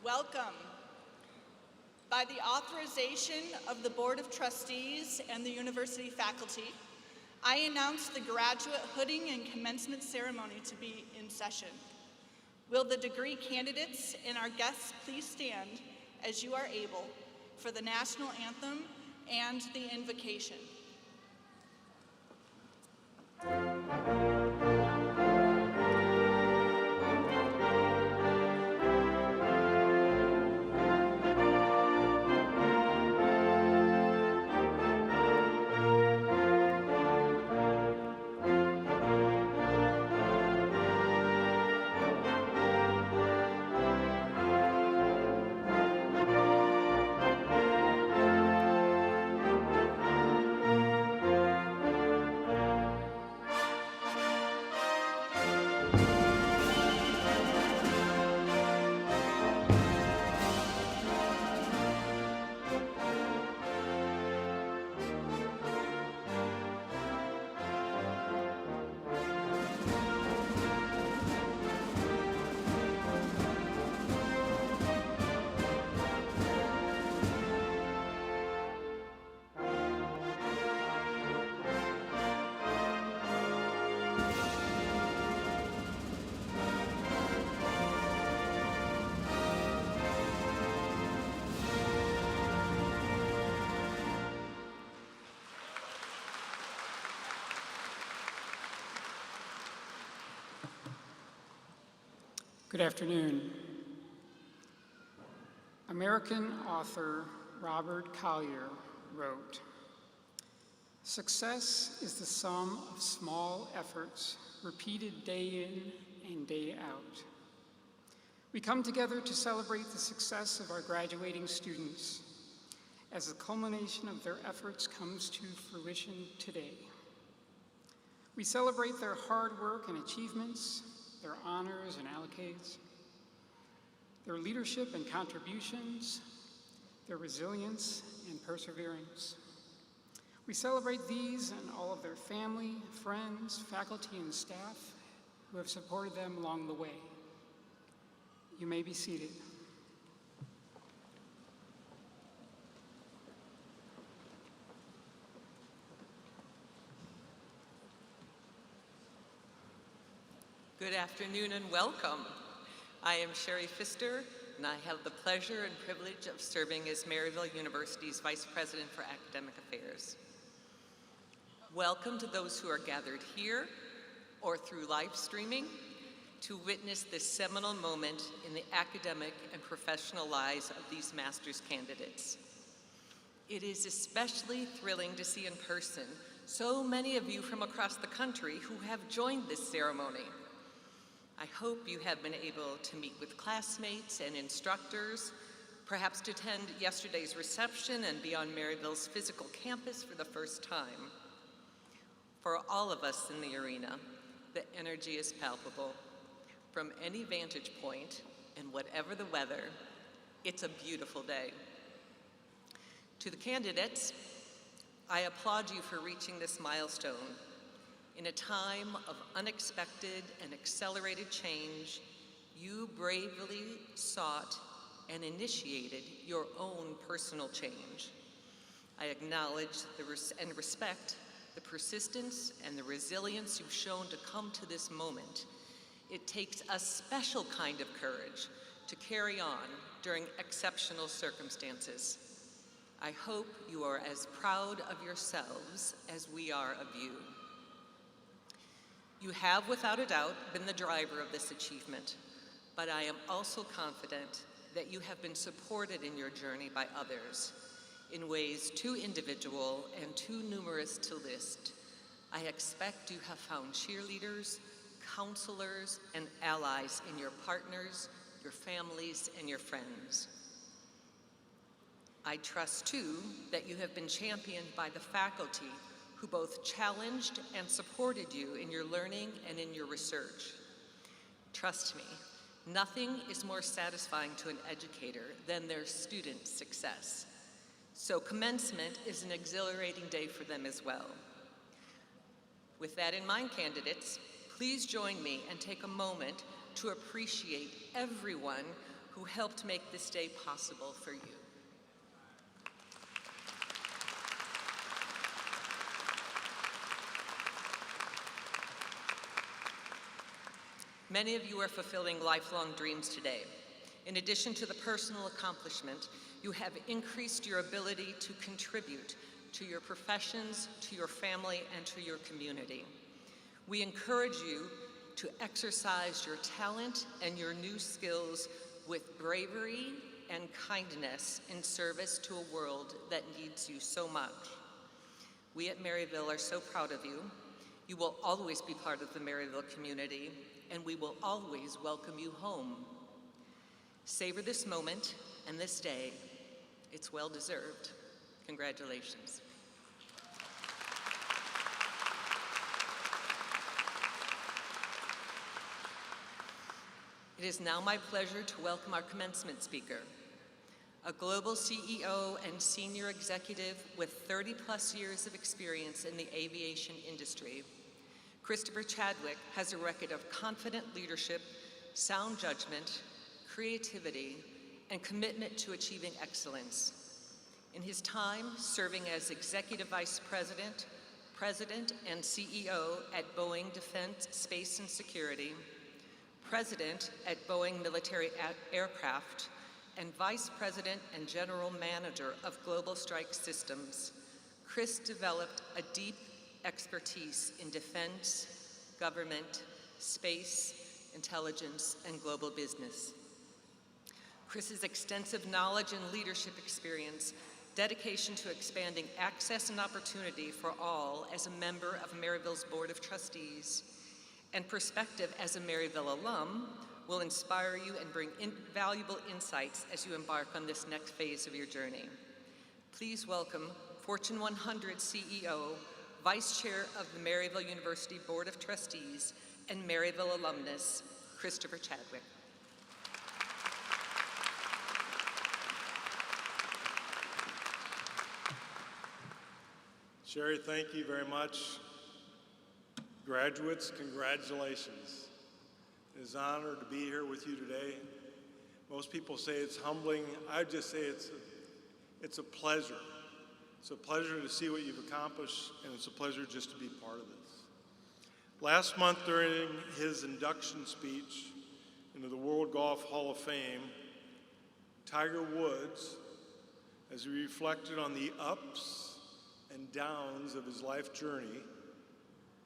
Welcome. By the authorization of the Board of Trustees and the university faculty, I announce the graduate hooding and commencement ceremony to be in session. Will the degree candidates and our guests please stand as you are able for the national anthem and the invocation. Good afternoon. American author Robert Collier wrote, "Success is the sum of small efforts repeated day in and day out." We come together to celebrate the success of our graduating students as the culmination of their efforts comes to fruition today. We celebrate their hard work and achievements, their honors and accolades, their leadership and contributions, their resilience and perseverance. We celebrate these and all of their family, friends, faculty, and staff who have supported them along the way. You may be seated. Good afternoon and welcome. I am Sherry Pfister, and I have the pleasure and privilege of serving as Maryville University's Vice President for Academic Affairs. Welcome to those who are gathered here or through live streaming to witness this seminal moment in the academic and professional lives of these master's candidates. It is especially thrilling to see in person so many of you from across the country who have joined this ceremony. I hope you have been able to meet with classmates and instructors, perhaps to attend yesterday's reception and be on Maryville's physical campus for the first time. For all of us in the arena, the energy is palpable. From any vantage point, and whatever the weather, it's a beautiful day. To the candidates, I applaud you for reaching this milestone. In a time of unexpected and accelerated change, you bravely sought and initiated your own personal change. I acknowledge and respect the persistence and the resilience you've shown to come to this moment. It takes a special kind of courage to carry on during exceptional circumstances. I hope you are as proud of yourselves as we are of you. You have, without a doubt, been the driver of this achievement, but I am also confident that you have been supported in your journey by others in ways too individual and too numerous to list. I expect you have found cheerleaders, counselors, and allies in your partners, your families, and your friends. I trust, too, that you have been championed by the faculty who both challenged and supported you in your learning and in your research. Trust me, nothing is more satisfying to an educator than their student success. So commencement is an exhilarating day for them as well. With that in mind, candidates, please join me and take a moment to appreciate everyone who helped make this day possible for you. Many of you are fulfilling lifelong dreams today. In addition to the personal accomplishment, you have increased your ability to contribute to your professions, to your family, and to your community. We encourage you to exercise your talent and your new skills with bravery and kindness in service to a world that needs you so much. We at Maryville are so proud of you. You will always be part of the Maryville community, and we will always welcome you home. Savor this moment and this day. It's well deserved. Congratulations. It is now my pleasure to welcome our commencement speaker, a global CEO and senior executive with 30+ years of experience in the aviation industry. Christopher Chadwick has a record of confident leadership, sound judgment, creativity, and commitment to achieving excellence. In his time serving as Executive Vice President, President, and CEO at Boeing Defense, Space and Security, President at Boeing Military Aircraft, and Vice President and General Manager of Global Strike Systems, Chris developed a deep expertise in defense, government, space, intelligence, and global business. Chris's extensive knowledge and leadership experience, dedication to expanding access and opportunity for all as a member of Maryville's Board of Trustees, and perspective as a Maryville alum will inspire you and bring invaluable insights as you embark on this next phase of your journey. Please welcome Fortune 100 CEO, Vice Chair of the Maryville University Board of Trustees, and Maryville alumnus, Christopher Chadwick. Sherry, thank you very much. Graduates, congratulations. It is an honor to be here with you today. Most people say it's humbling. I just say it's a pleasure. It's a pleasure to see what you've accomplished, and it's a pleasure just to be part of this. Last month during his induction speech into the World Golf Hall of Fame, Tiger Woods, as he reflected on the ups and downs of his life journey,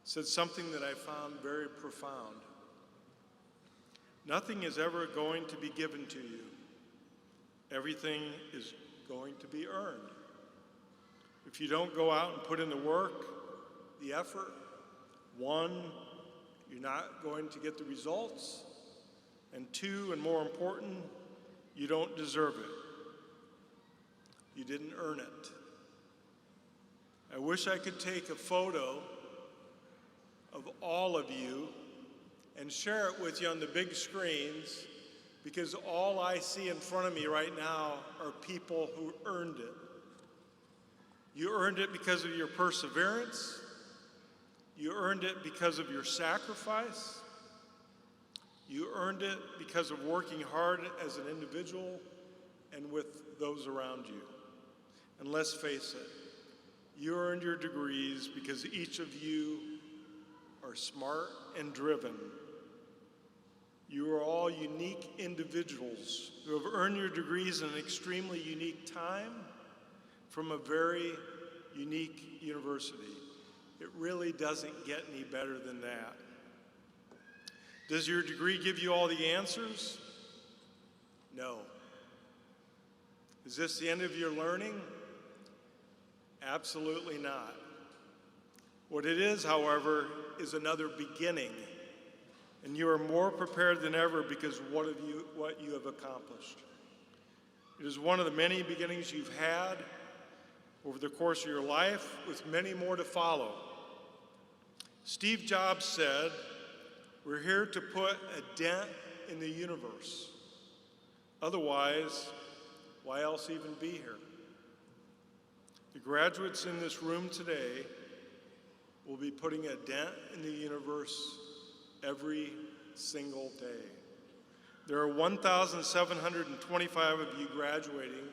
said something that I found very profound. Nothing is ever going to be given to you. Everything is going to be earned. If you don't go out and put in the work, the effort, one, you're not going to get the results, and two, and more important, you don't deserve it. You didn't earn it. I wish I could take a photo of all of you and share it with you on the big screens, because all I see in front of me right now are people who earned it. You earned it because of your perseverance. You earned it because of your sacrifice. You earned it because of working hard as an individual and with those around you. And let's face it, you earned your degrees because each of you are smart and driven. You are all unique individuals who have earned your degrees in an extremely unique time from a very unique university. It really doesn't get any better than that. Does your degree give you all the answers? No. Is this the end of your learning? Absolutely not. What it is, however, is another beginning, and you are more prepared than ever because of what you have accomplished. It is one of the many beginnings you've had over the course of your life, with many more to follow. Steve Jobs said, "We're here to put a dent in the universe. Otherwise, why else even be here?" The graduates in this room today will be putting a dent in the universe every single day. There are 1,725 of you graduating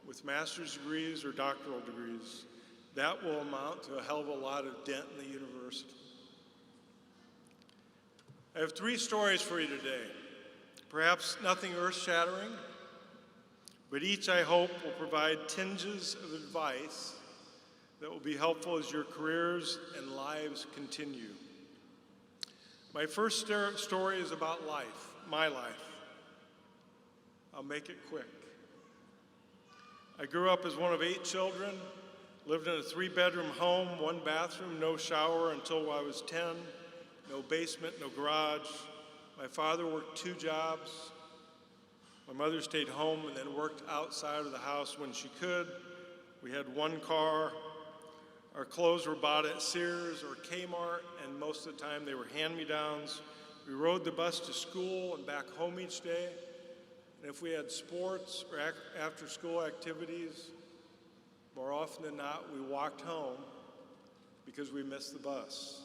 with master's degrees or doctoral degrees. That will amount to a hell of a lot of dent in the university. I have 3 stories for you today. Perhaps nothing earth-shattering, but each, I hope, will provide tinges of advice that will be helpful as your careers and lives continue. My first story is about life, my life. I'll make it quick. I grew up as one of 8 children, lived in a 3-bedroom home, 1 bathroom, no shower until I was 10, no basement, no garage. My father worked 2 jobs. My mother stayed home and then worked outside of the house when she could. We had 1 car. Our clothes were bought at Sears or Kmart, and most of the time they were hand-me-downs. We rode the bus to school and back home each day. And if we had sports or after-school activities, more often than not, we walked home because we missed the bus.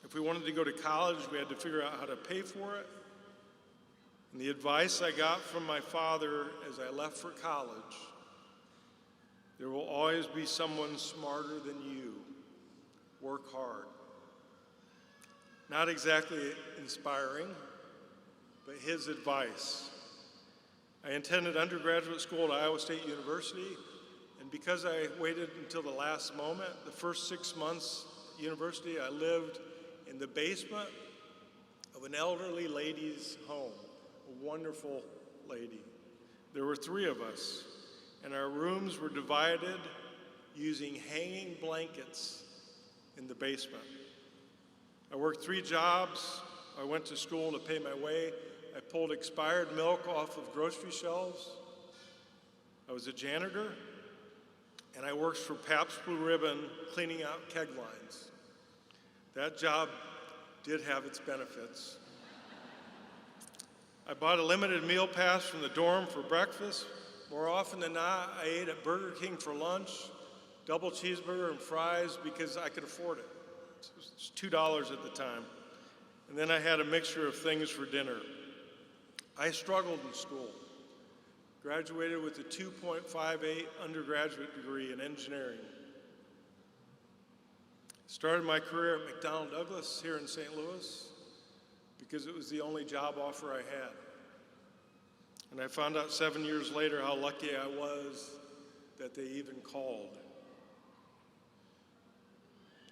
If we wanted to go to college, we had to figure out how to pay for it. And the advice I got from my father as I left for college: there will always be someone smarter than you. Work hard. Not exactly inspiring, but his advice. I attended undergraduate school at Iowa State University, and because I waited until the last moment, the first 6 months at university, I lived in the basement of an elderly lady's home, a wonderful lady. There were 3 of us, and our rooms were divided using hanging blankets in the basement. I worked 3 jobs. I went to school to pay my way. I pulled expired milk off of grocery shelves. I was a janitor, and I worked for Pabst Blue Ribbon cleaning out keg lines. That job did have its benefits. I bought a limited meal pass from the dorm for breakfast. More often than not, I ate at Burger King for lunch, double cheeseburger and fries because I could afford it. It was $2 at the time. And then I had a mixture of things for dinner. I struggled in school. Graduated with a 2.58 undergraduate degree in engineering. Started my career at McDonnell Douglas here in St. Louis because it was the only job offer I had. And I found out 7 years later how lucky I was that they even called.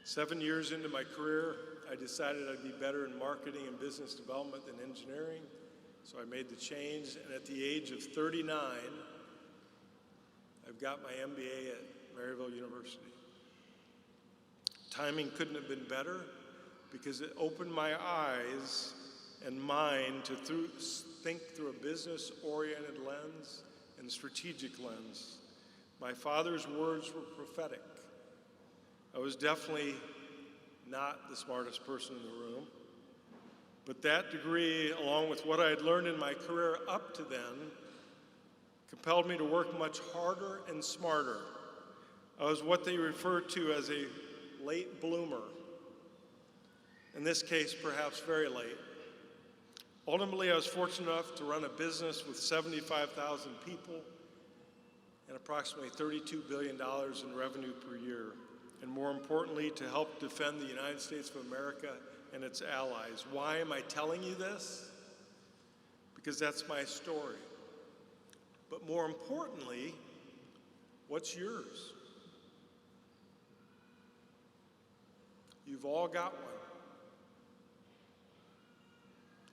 7 years into my career, I decided I'd be better in marketing and business development than engineering, so I made the change, and at the age of 39, I've got my MBA at Maryville University. Timing couldn't have been better because it opened my eyes and mind to think through a business-oriented lens and strategic lens. My father's words were prophetic. I was definitely not the smartest person in the room, but that degree, along with what I had learned in my career up to then, compelled me to work much harder and smarter. I was what they refer to as a late bloomer. In this case, perhaps very late. Ultimately, I was fortunate enough to run a business with 75,000 people and approximately $32 billion in revenue per year. And more importantly, to help defend the United States of America and its allies. Why am I telling you this? Because that's my story. But more importantly, what's yours? You've all got one.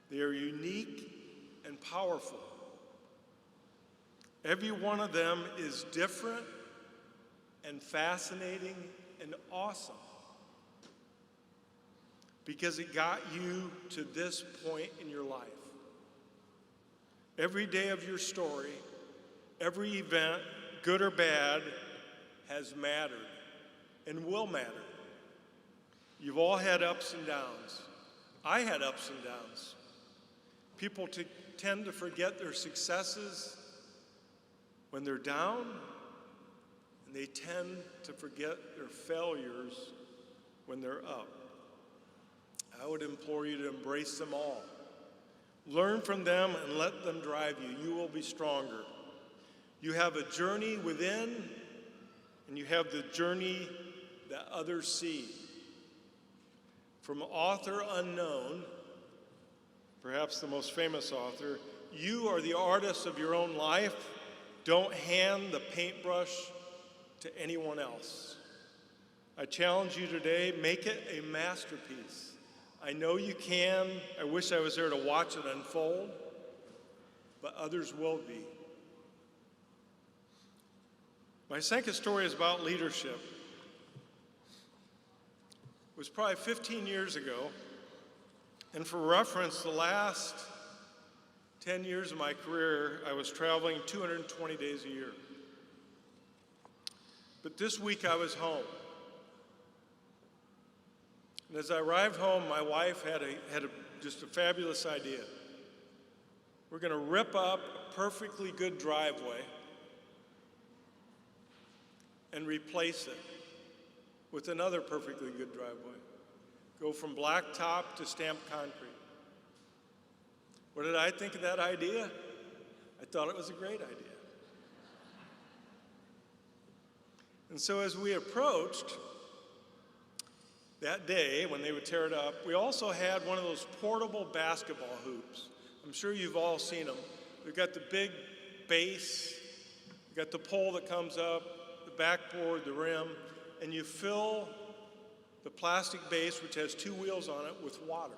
They are unique and powerful. Every one of them is different and fascinating and awesome because it got you to this point in your life. Every day of your story, every event, good or bad, has mattered and will matter. You've all had ups and downs. I had ups and downs. People tend to forget their successes when they're down, and they tend to forget their failures when they're up. I would implore you to embrace them all. Learn from them and let them drive you. You will be stronger. You have a journey within, and you have the journey that others see. From author unknown, perhaps the most famous author, you are the artist of your own life. Don't hand the paintbrush to anyone else. I challenge you today, make it a masterpiece. I know you can. I wish I was there to watch it unfold, but others will be. My second story is about leadership. It was probably 15 years ago, and for reference, the last 10 years of my career, I was traveling 220 days a year. But this week I was home. And as I arrived home, my wife had just a fabulous idea. We're going to rip up a perfectly good driveway and replace it with another perfectly good driveway. Go from blacktop to stamped concrete. What did I think of that idea? I thought it was a great idea. And so as we approached that day when they would tear it up, we also had one of those portable basketball hoops. I'm sure you've all seen them. We've got the big base, we've got the pole that comes up, the backboard, the rim, and you fill the plastic base, which has two wheels on it, with water.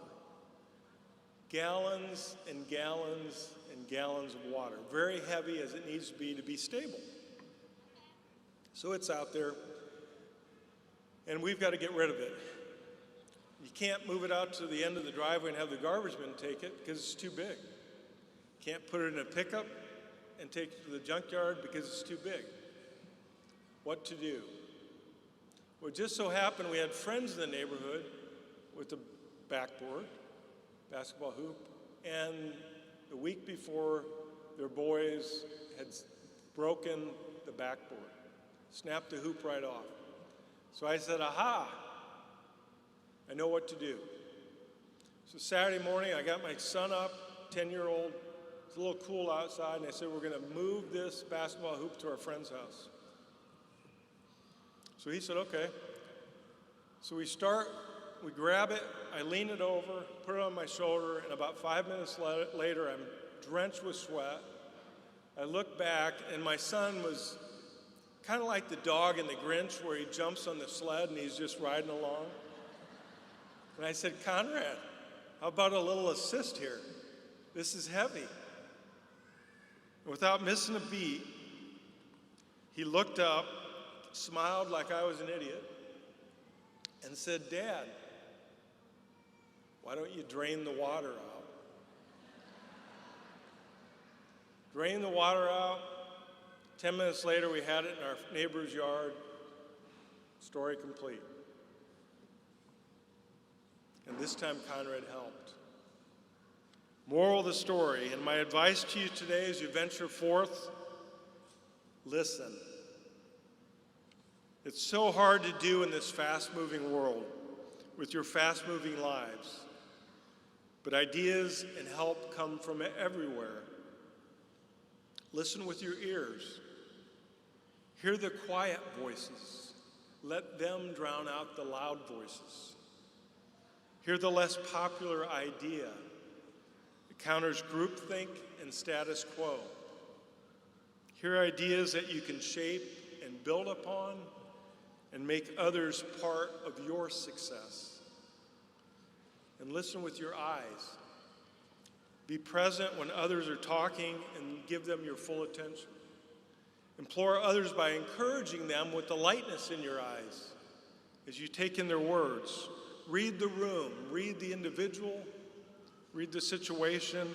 Gallons and gallons and gallons of water, very heavy as it needs to be stable. So it's out there, and we've got to get rid of it. You can't move it out to the end of the driveway and have the garbage men take it because it's too big. Can't put it in a pickup and take it to the junkyard because it's too big. What to do? Well, it just so happened we had friends in the neighborhood with a backboard, basketball hoop, and the week before, their boys had broken the backboard, snapped the hoop right off. So I said, aha, I know what to do. So Saturday morning, I got my son up, 10-year-old. It's a little cool outside, and I said, we're going to move this basketball hoop to our friend's house. So he said, okay. So we grab it, I lean it over, put it on my shoulder, and about 5 minutes later, I'm drenched with sweat. I look back, and my son was kind of like the dog in the Grinch where he jumps on the sled and he's just riding along. And I said, Conrad, how about a little assist here? This is heavy. And without missing a beat, he looked up, smiled like I was an idiot, and said, Dad, why don't you drain the water out? Drain the water out. 10 minutes later, we had it in our neighbor's yard. Story complete. And this time, Conrad helped. Moral of the story, and my advice to you today as you venture forth, listen. It's so hard to do in this fast-moving world with your fast-moving lives. But ideas and help come from everywhere. Listen with your ears. Hear the quiet voices. Let them drown out the loud voices. Hear the less popular idea. It counters groupthink and status quo. Hear ideas that you can shape and build upon and make others part of your success. And listen with your eyes. Be present when others are talking and give them your full attention. Implore others by encouraging them with the lightness in your eyes as you take in their words. Read the room, read the individual, read the situation,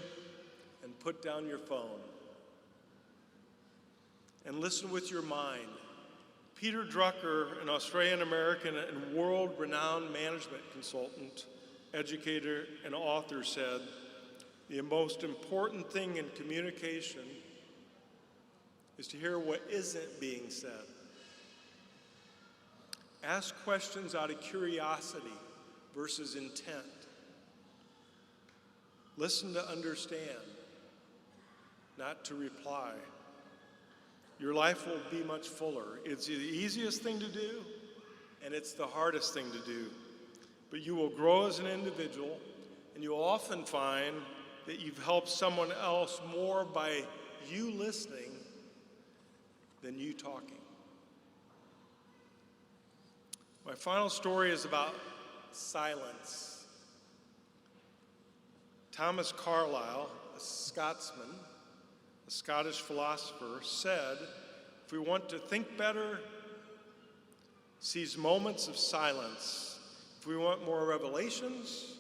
and put down your phone. And listen with your mind. Peter Drucker, an Australian-American and world-renowned management consultant, educator, and author, said, the most important thing in communication is to hear what isn't being said. Ask questions out of curiosity versus intent. Listen to understand, not to reply. Your life will be much fuller. It's the easiest thing to do, and it's the hardest thing to do. But you will grow as an individual, and you'll often find that you've helped someone else more by you listening than you talking. My final story is about silence. Thomas Carlyle, a Scotsman, a Scottish philosopher, said, if we want to think better, seize moments of silence. If we want more revelations,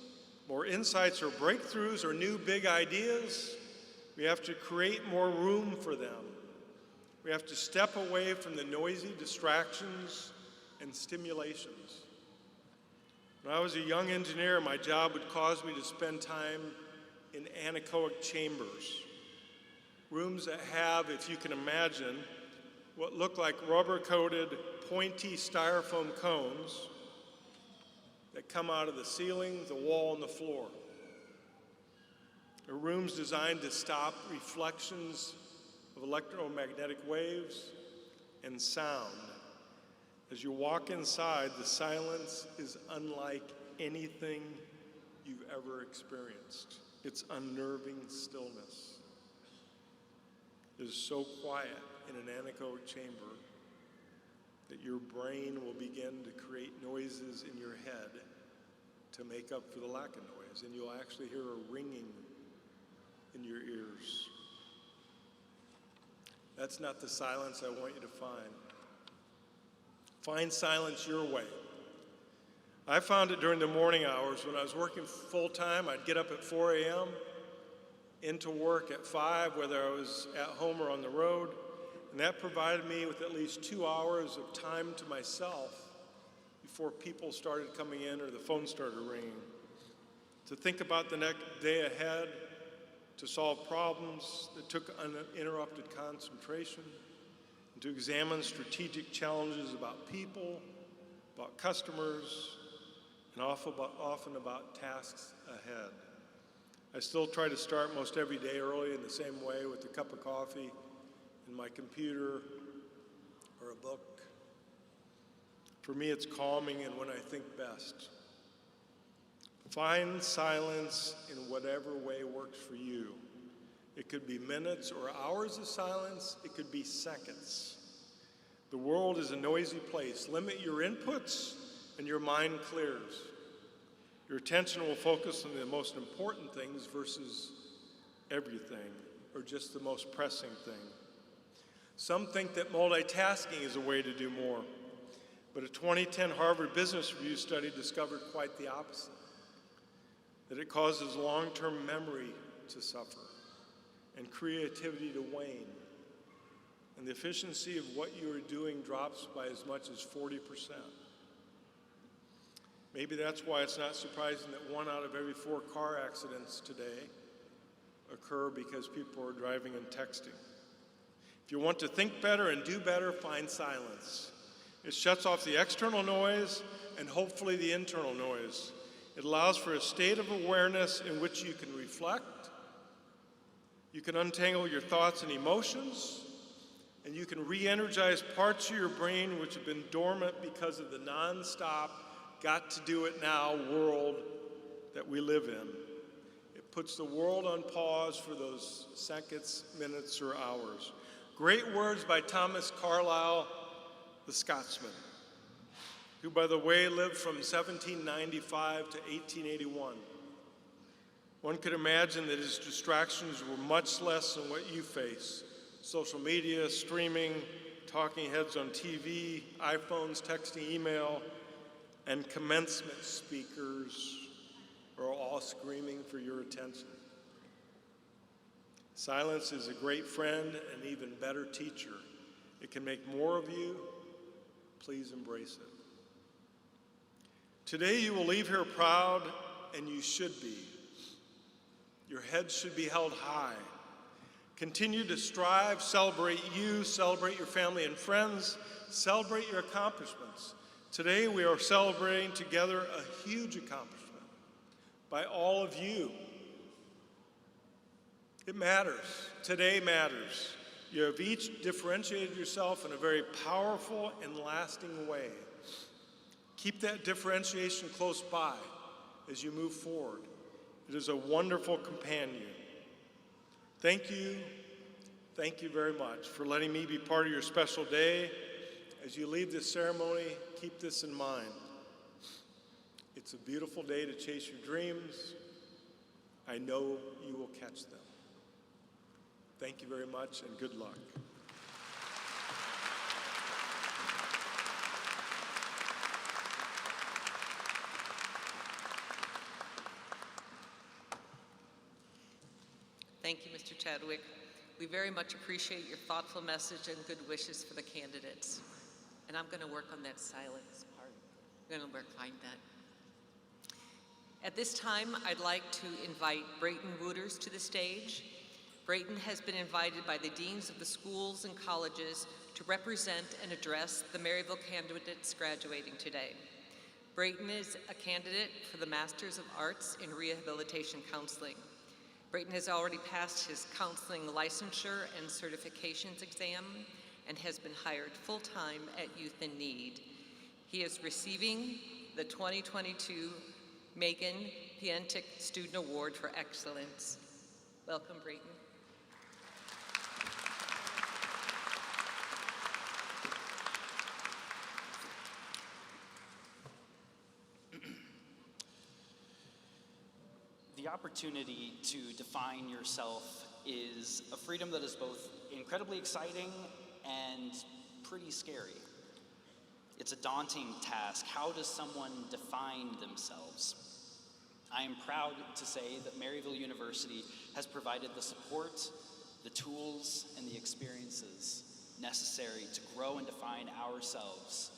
more insights or breakthroughs or new big ideas, we have to create more room for them. We have to step away from the noisy distractions and stimulations. When I was a young engineer, my job would cause me to spend time in anechoic chambers, rooms that have, if you can imagine, what look like rubber-coated, pointy styrofoam cones that come out of the ceiling, the wall, and the floor. They're rooms designed to stop reflections of electromagnetic waves and sound. As you walk inside, the silence is unlike anything you've ever experienced. It's unnerving stillness. It is so quiet in an anechoic chamber that your brain will begin to create noises in your head to make up for the lack of noise, and you'll actually hear a ringing in your ears. That's not the silence I want you to find. Find silence your way. I found it during the morning hours. When I was working full-time, I'd get up at 4 a.m., into work at 5, whether I was at home or on the road, and that provided me with at least 2 hours of time to myself before people started coming in or the phone started ringing, to think about the next day ahead, to solve problems that took uninterrupted concentration, and to examine strategic challenges about people, about customers, and often about tasks ahead. I still try to start most every day early in the same way, with a cup of coffee and my computer or a book. For me, it's calming and when I think best. Find silence in whatever way works for you. It could be minutes or hours of silence. It could be seconds. The world is a noisy place. Limit your inputs and your mind clears. Your attention will focus on the most important things versus everything, or just the most pressing thing. Some think that multitasking is a way to do more, but a 2010 Harvard Business Review study discovered quite the opposite, that it causes long-term memory to suffer and creativity to wane, and the efficiency of what you are doing drops by as much as 40%. Maybe that's why it's not surprising that 1 out of every 4 car accidents today occur because people are driving and texting. If you want to think better and do better, find silence. It shuts off the external noise and hopefully the internal noise. It allows for a state of awareness in which you can reflect, you can untangle your thoughts and emotions, and you can re-energize parts of your brain which have been dormant because of the non-stop, got-to-do-it-now world that we live in. It puts the world on pause for those seconds, minutes, or hours. Great words by Thomas Carlyle, the Scotsman, who, by the way, lived from 1795 to 1881. One could imagine that his distractions were much less than what you face. Social media, streaming, talking heads on TV, iPhones, texting, email, and commencement speakers are all screaming for your attention. Silence is a great friend and even better teacher. It can make more of you. Please embrace it. Today you will leave here proud, and you should be. Your head should be held high. Continue to strive, celebrate you, celebrate your family and friends, celebrate your accomplishments. Today we are celebrating together a huge accomplishment by all of you It matters. Today matters. You have each differentiated yourself in a very powerful and lasting way. Keep that differentiation close by as you move forward. It is a wonderful companion. Thank you very much for letting me be part of your special day. As you leave this ceremony, keep this in mind. It's a beautiful day to chase your dreams. I know you will catch them. Thank you very much and good luck. Thank you, Mr. Chadwick. We very much appreciate your thoughtful message and good wishes for the candidates. And I'm going to work on that silence part. I'm going to find that. At this time, I'd like to invite Brayton Wooters to the stage. Brayton has been invited by the deans of the schools and colleges to represent and address the Maryville candidates graduating today. Brayton is a candidate for the Masters of Arts in Rehabilitation Counseling. Brayton has already passed his counseling licensure and certifications exam and has been hired full-time at Youth in Need. He is receiving the 2022 Megan Pientik Student Award for Excellence. Welcome, Brayton. The opportunity to define yourself is a freedom that is both incredibly exciting and pretty scary. It's a daunting task. How does someone define themselves? I am proud to say that Maryville University has provided the support, the tools, and the experiences necessary to grow and define ourselves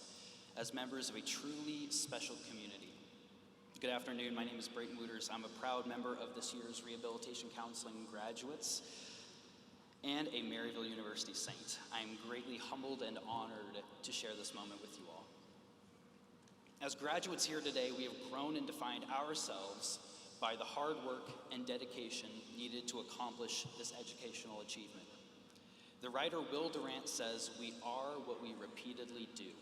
as members of a truly special community. Good afternoon, my name is Brayton Wooters. I'm a proud member of this year's Rehabilitation Counseling graduates and a Maryville University Saint. I am greatly humbled and honored to share this moment with you all. As graduates here today, we have grown and defined ourselves by the hard work and dedication needed to accomplish this educational achievement. The writer Will Durant says, "We are what we repeatedly do."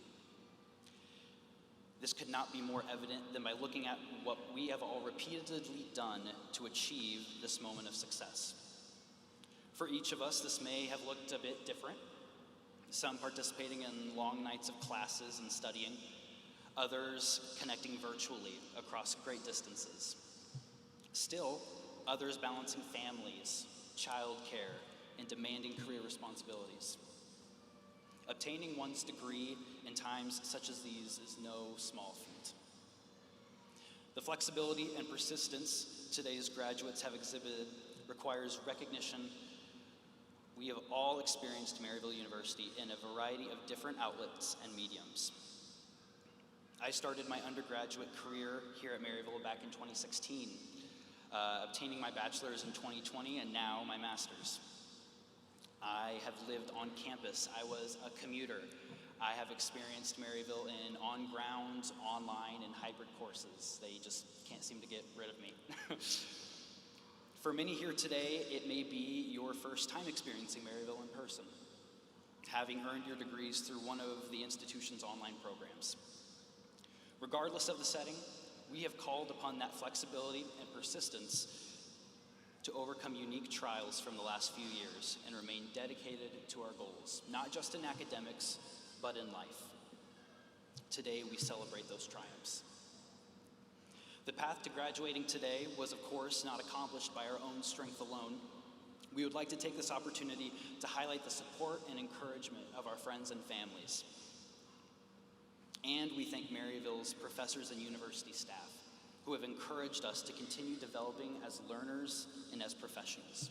This could not be more evident than by looking at what we have all repeatedly done to achieve this moment of success. For each of us, this may have looked a bit different. Some participating in long nights of classes and studying, others connecting virtually across great distances. Still, others balancing families, childcare, and demanding career responsibilities. Obtaining one's degree in times such as these is no small feat. The flexibility and persistence today's graduates have exhibited requires recognition. We have all experienced Maryville University in a variety of different outlets and mediums. I started my undergraduate career here at Maryville back in 2016, obtaining my bachelor's in 2020 and now my master's. I have lived on campus. I was a commuter. I have experienced Maryville in on-ground, online, and hybrid courses. They just can't seem to get rid of me. For many here today, it may be your first time experiencing Maryville in person, having earned your degrees through one of the institution's online programs. Regardless of the setting, we have called upon that flexibility and persistence to overcome unique trials from the last few years and remain dedicated to our goals, not just in academics, but in life. Today, we celebrate those triumphs. The path to graduating today was, of course, not accomplished by our own strength alone. We would like to take this opportunity to highlight the support and encouragement of our friends and families. And we thank Maryville's professors and university staff, who have encouraged us to continue developing as learners and as professionals.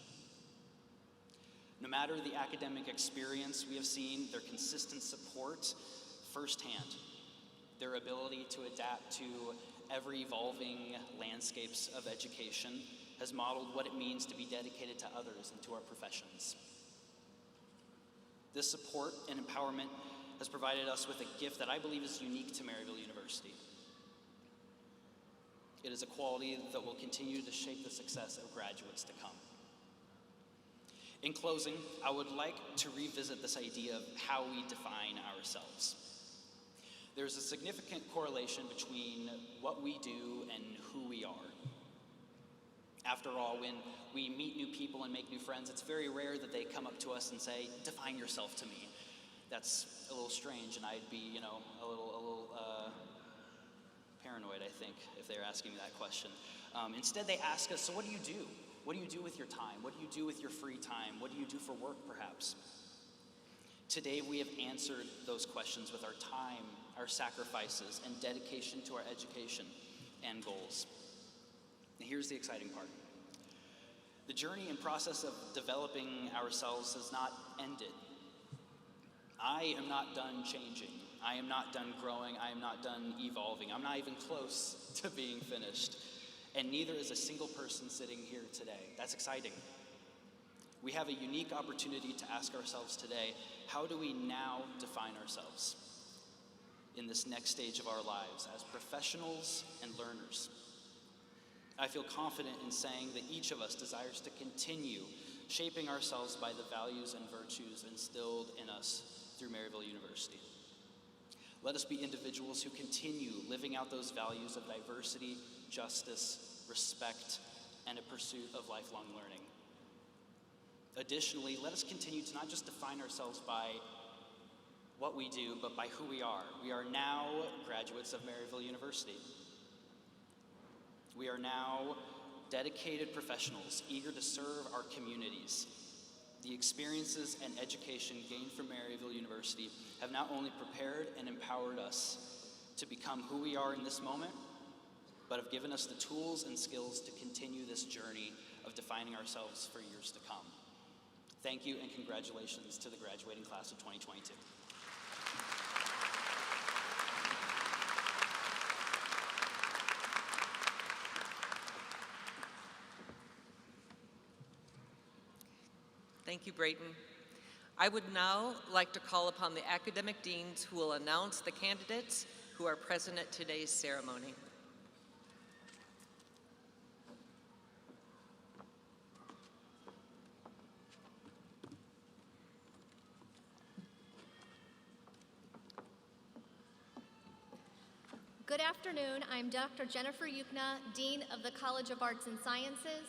No matter the academic experience, we have seen their consistent support firsthand, their ability to adapt to ever-evolving landscapes of education has modeled what it means to be dedicated to others and to our professions. This support and empowerment has provided us with a gift that I believe is unique to Maryville University. It is a quality that will continue to shape the success of graduates to come. In closing, I would like to revisit this idea of how we define ourselves. There's a significant correlation between what we do and who we are. After all, when we meet new people and make new friends, it's very rare that they come up to us and say, "Define yourself to me." That's a little strange, and I'd be, a little paranoid, I think, if they were asking me that question. Instead, they ask us, "So what do you do? What do you do with your time? What do you do with your free time? What do you do for work, perhaps?" Today, we have answered those questions with our time, our sacrifices, and dedication to our education and goals. And here's the exciting part. The journey and process of developing ourselves has not ended. I am not done changing. I am not done growing. I am not done evolving. I'm not even close to being finished. And neither is a single person sitting here today. That's exciting. We have a unique opportunity to ask ourselves today, how do we now define ourselves in this next stage of our lives as professionals and learners? I feel confident in saying that each of us desires to continue shaping ourselves by the values and virtues instilled in us through Maryville University. Let us be individuals who continue living out those values of diversity, justice, respect, and a pursuit of lifelong learning. Additionally, let us continue to not just define ourselves by what we do, but by who we are. We are now graduates of Maryville University. We are now dedicated professionals, eager to serve our communities. The experiences and education gained from Maryville University have not only prepared and empowered us to become who we are in this moment, but have given us the tools and skills to continue this journey of defining ourselves for years to come. Thank you and congratulations to the graduating class of 2022. Thank you, Brayton. I would now like to call upon the academic deans who will announce the candidates who are present at today's ceremony. Good afternoon. I'm Dr. Jennifer Yukna, Dean of the College of Arts and Sciences.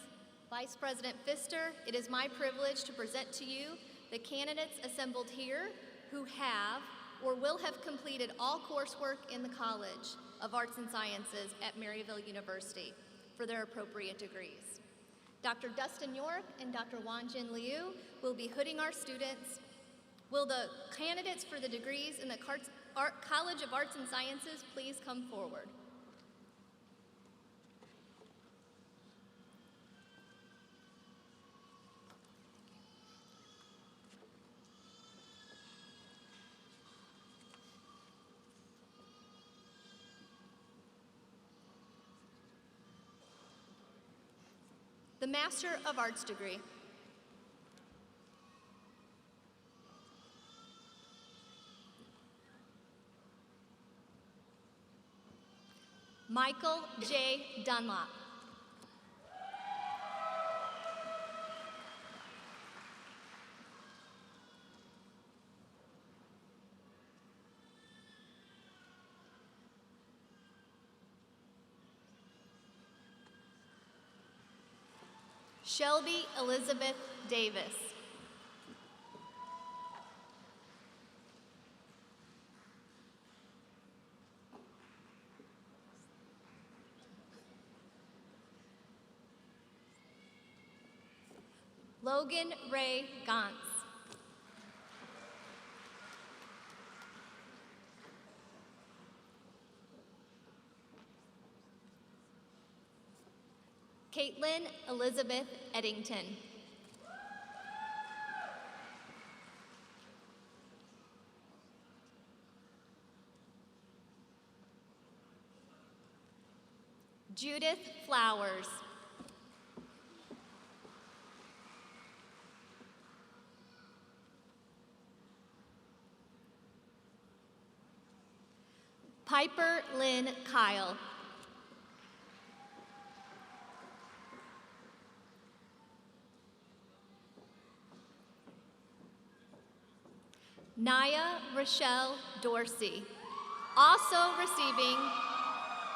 Vice President Pfister, it is my privilege to present to you the candidates assembled here who have or will have completed all coursework in the College of Arts and Sciences at Maryville University for their appropriate degrees. Dr. Dustin York and Dr. Wanjin Liu will be hooding our students. Will the candidates for the degrees in the College of Arts and Sciences please come forward? The Master of Arts degree. Michael J. Dunlop. Shelby Elizabeth Davis. Logan Ray Gantz. Caitlin Elizabeth Eddington. Judith Flowers. Piper Lynn Kyle. Naya Rochelle Dorsey, also receiving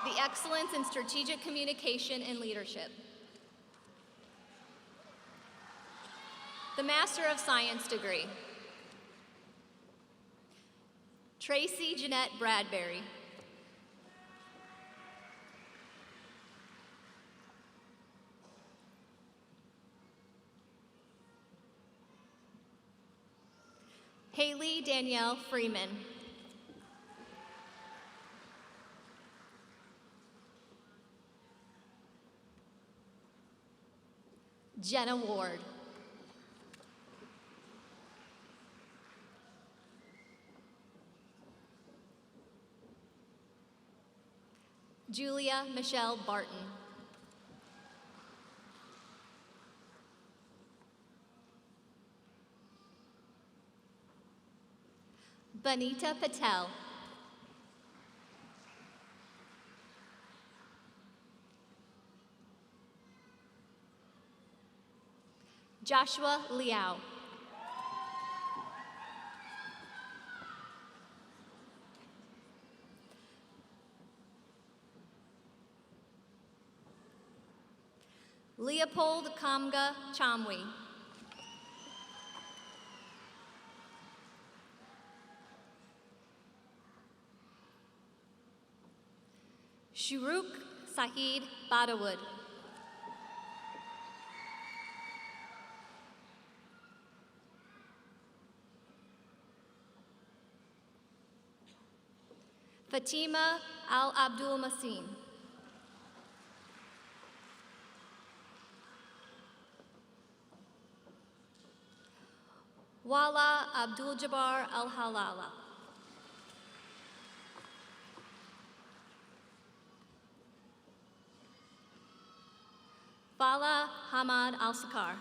the Excellence in Strategic Communication and Leadership. The Master of Science degree. Tracy Jeanette Bradbury. Haley Danielle Freeman. Jenna Ward. Julia Michelle Barton. Banita Patel. Joshua Liao. Leopold Kamga Chamwi. Shuruk Sahid Badawood. Fatima Al Abdul Masin. Wala Abdul Jabbar Al Halala. Fala Hamad Al Sakar.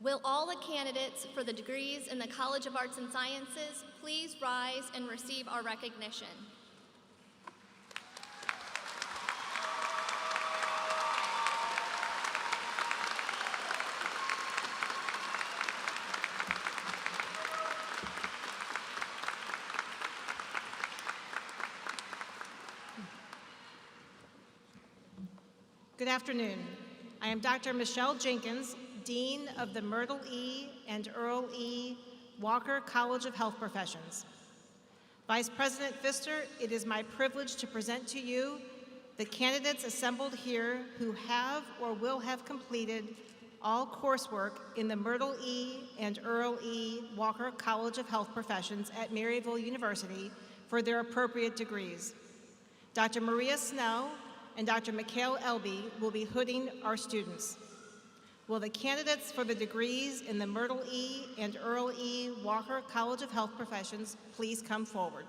Will all the candidates for the degrees in the College of Arts and Sciences please rise and receive our recognition? Good afternoon. I am Dr. Michelle Jenkins, Dean of the Myrtle E. and Earl E. Walker College of Health Professions. Vice President Pfister, it is my privilege to present to you the candidates assembled here who have or will have completed all coursework in the Myrtle E. and Earl E. Walker College of Health Professions at Maryville University for their appropriate degrees. Dr. Maria Snow and Dr. Mikhail Elby will be hooding our students. Will the candidates for the degrees in the Myrtle E. and Earl E. Walker College of Health Professions please come forward?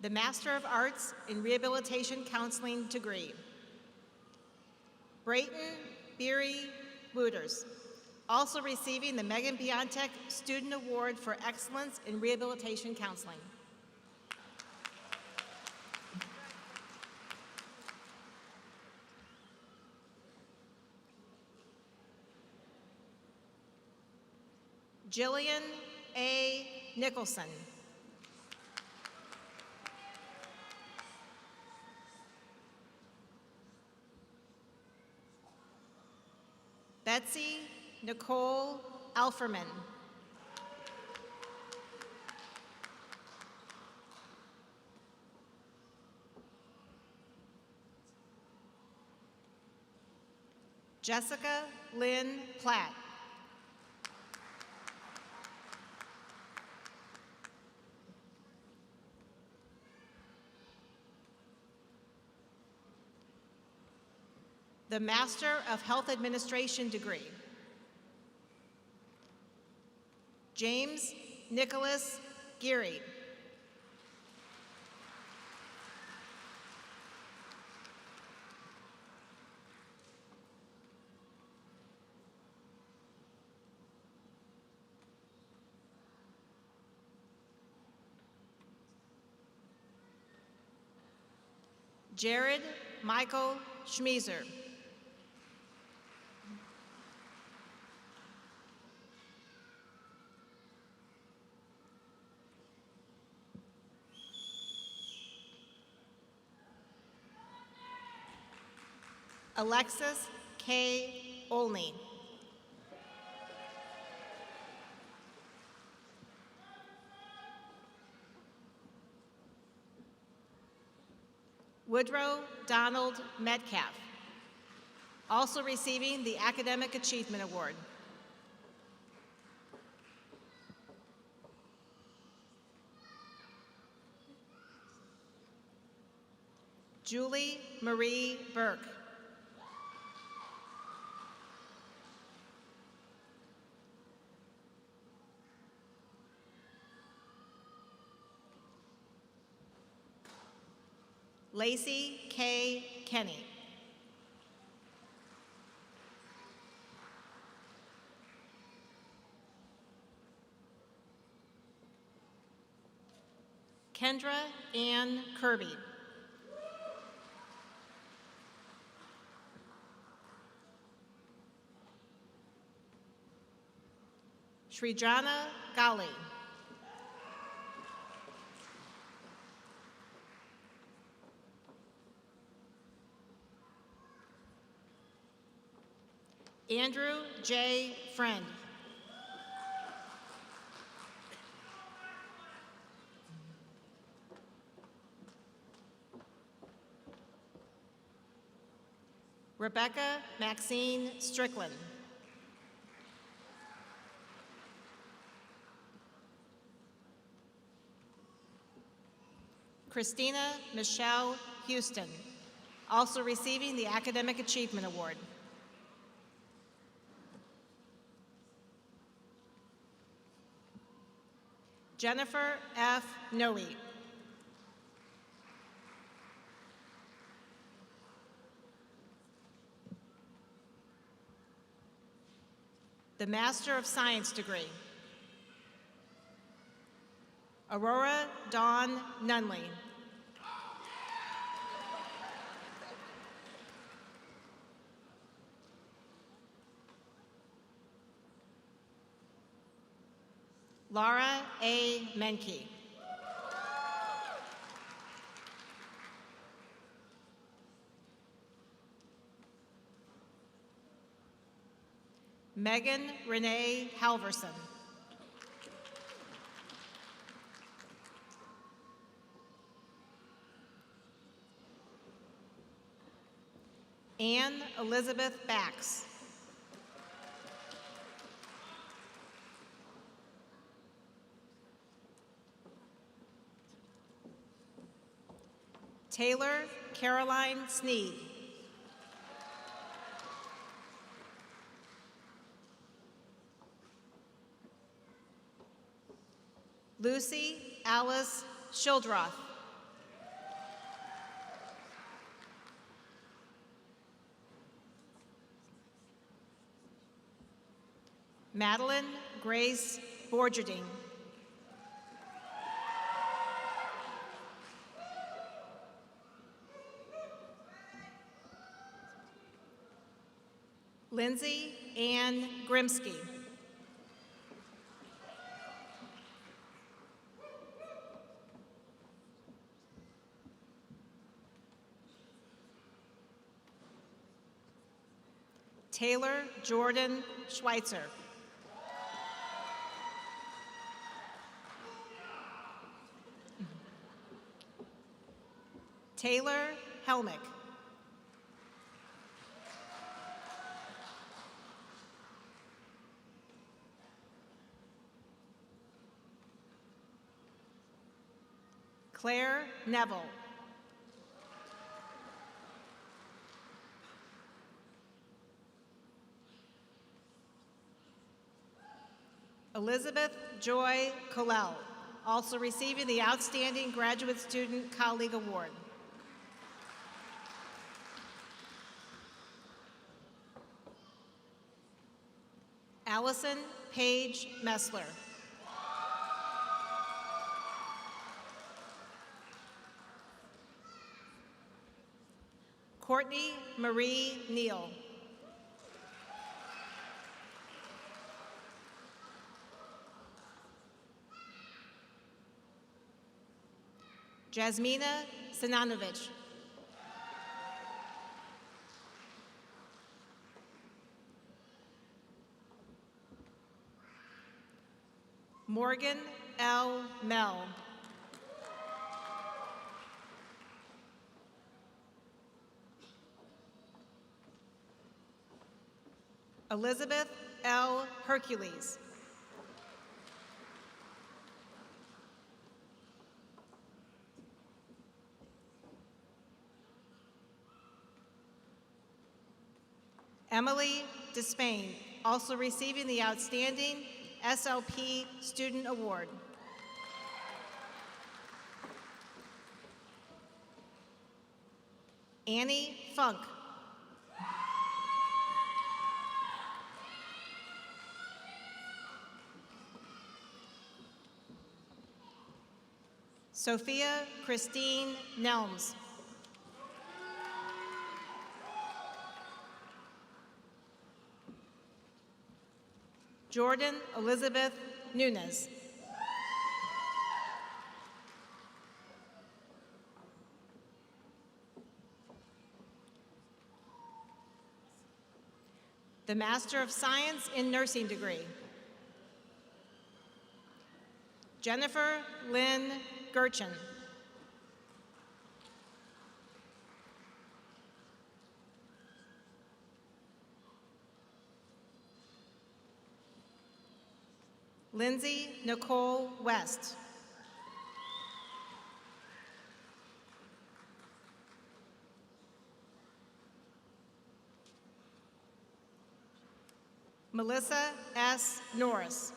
The Master of Arts in Rehabilitation Counseling degree. Brayton Beery Wooters, also receiving the Megan Biontek Student Award for Excellence in Rehabilitation Counseling. Jillian A. Nicholson. Betsy Nicole Alferman. Jessica Lynn Platt. The Master of Health Administration degree. James Nicholas Geary. Jared Michael Schmeiser. Alexis K. Olney. Woodrow Donald Metcalf, also receiving the Academic Achievement Award. Julie Marie Burke. Lacey K. Kenny. Kendra Ann Kirby. Srijana Gali. Andrew J. Friend. Rebecca Maxine Strickland. Christina Michelle Houston, also receiving the Academic Achievement Award. Jennifer F. Noe. The Master of Science degree. Aurora Dawn Nunley. Laura A. Menke. Megan Renee Halverson. Anne Elizabeth Bax. Taylor Caroline Sneed. Lucy Alice Schildroth. Madeline Grace Borgerding. Lindsay Ann Grimsky. Taylor Jordan Schweitzer. Taylor Helmick. Claire Neville. Elizabeth Joy Colell, also receiving the Outstanding Graduate Student Colleague Award. Allison Paige Messler. Courtney Marie Neal. Jasmina Sinanovic. Morgan L. Mell. Elizabeth L. Hercules. Emily Despain, also receiving the Outstanding SLP Student Award. Annie Funk. Sophia Christine Nelms. Jordan Elizabeth Nunez. The Master of Science in Nursing degree. Jennifer Lynn Gerchen. Lindsay Nicole West. Melissa S. Norris.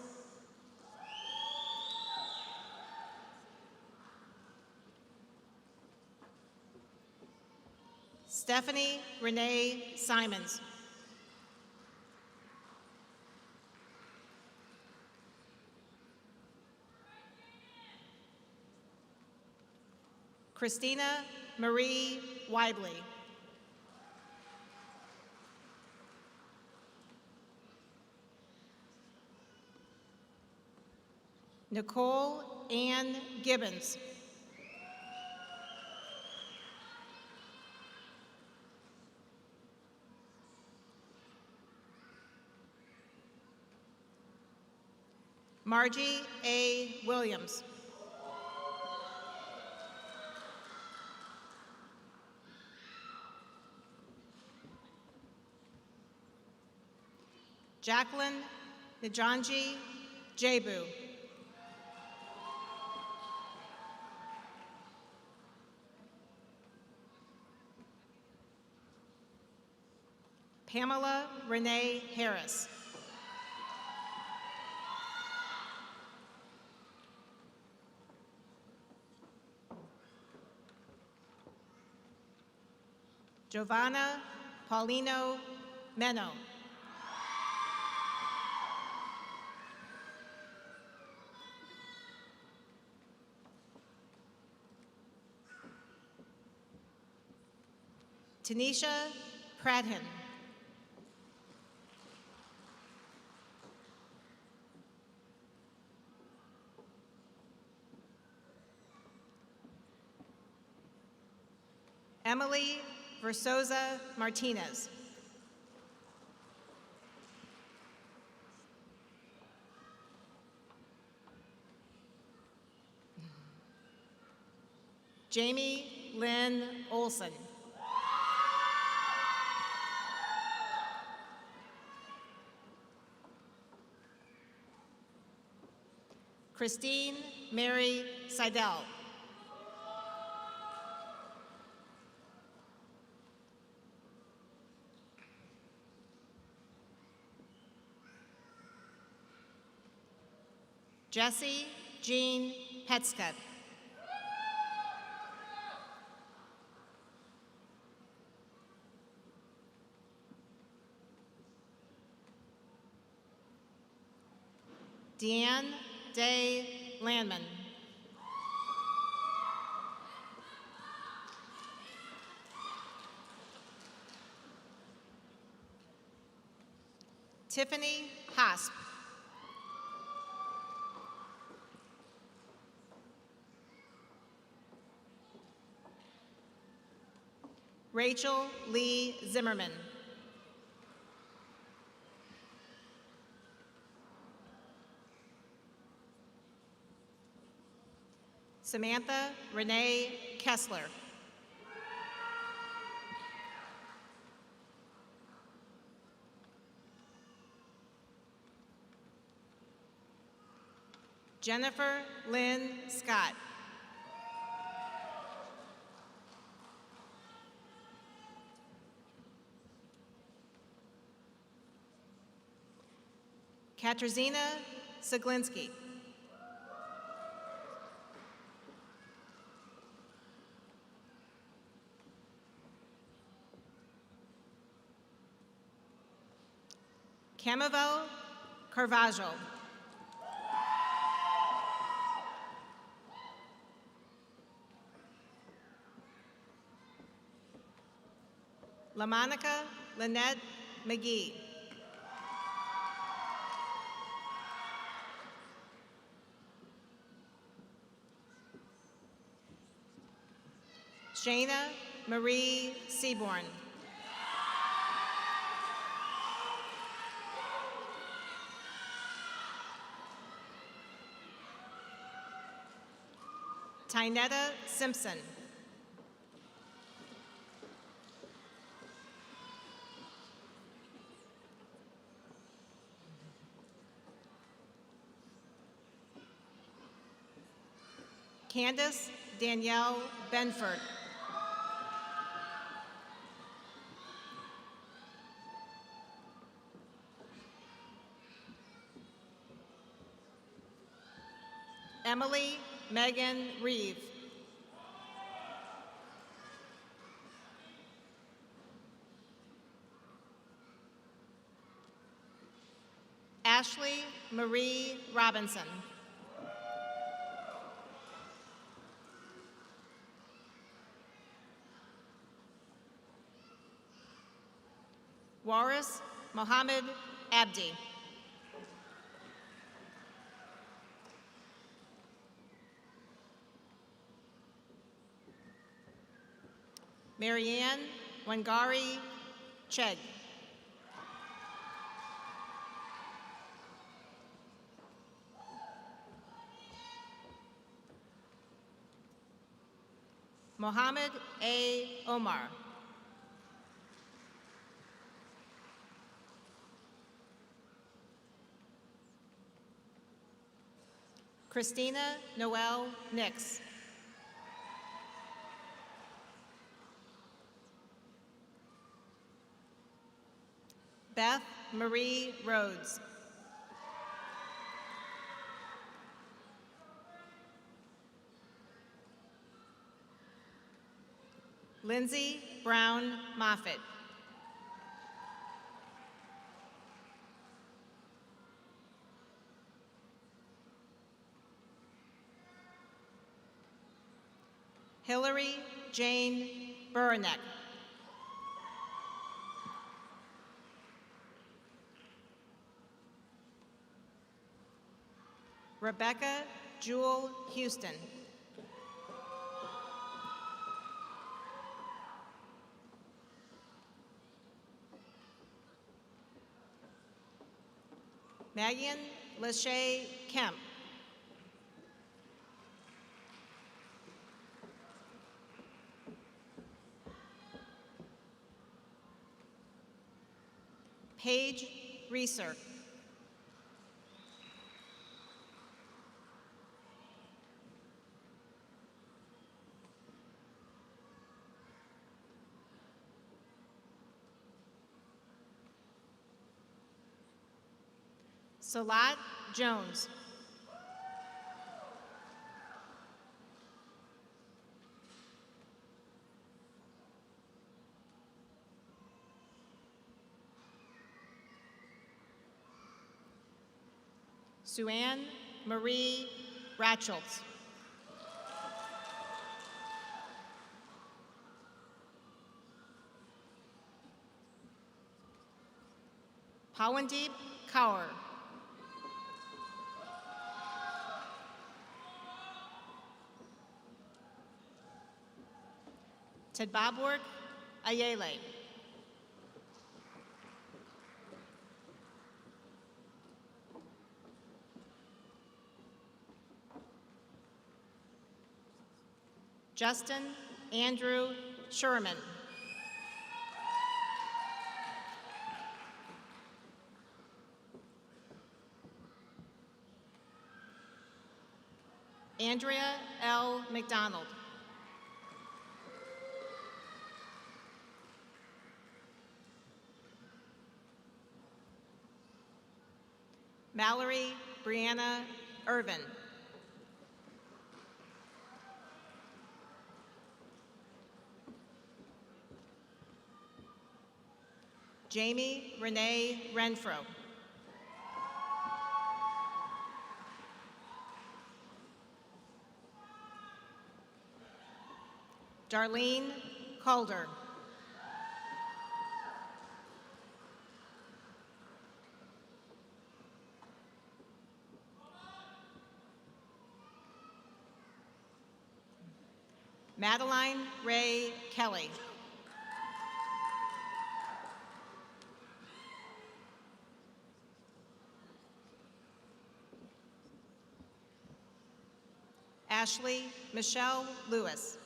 Stephanie Renee Simons. Christina Marie Weidley. Nicole Ann Gibbons. Margie A. Williams. Jacqueline Nijanji Jebu. Pamela Renee Harris. Giovanna Paulino Meno. Tanisha Pradhan. Emily Versosa Martinez. Jamie Lynn Olson. Christine Mary Seidel. Jesse Jean Hetzka. Deanne Day Landman. Tiffany Hasp. Rachel Lee Zimmerman. Samantha Renee Kessler. Jennifer Lynn Scott. Katarzyna Saglinski. Camivel Carvajo. LaMonica Lynette McGee. Shayna Marie Seaborn. Tynetta Simpson. Candace Danielle Benford. Emily Megan Reeve. Ashley Marie Robinson. Waris Mohammed Abdi. Marianne Wangari Chegg. Mohammed A. Omar. Christina Noel Nix. Beth Marie Rhodes. Lindsay Brown Moffitt. Hillary Jane Buranek. Rebecca Jewel Houston. Megan Lachey Kemp. Paige Reeser. Salat Jones. Suanne Marie Ratcholtz. Pawandeep Kaur. Tedbabwork Ayele. Justin Andrew Sherman. Andrea L. McDonald. Mallory Brianna Irvin. Jamie Renee Renfro. Darlene Calder. Madeline Ray Kelly. Ashley Michelle Lewis.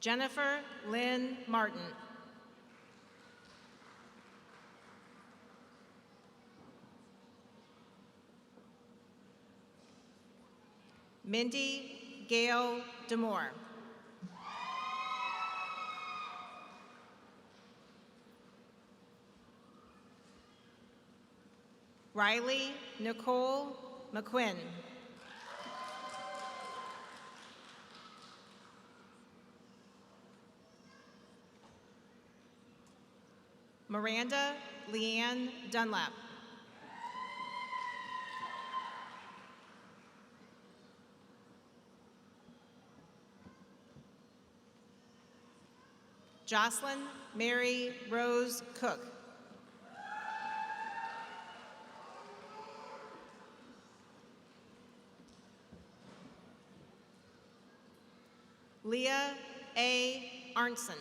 Jennifer Lynn Martin. Mindy Gail Demore. Riley Nicole McQuinn. Miranda Leanne Dunlap. Jocelyn Mary Rose Cook. Leah A. Arnson.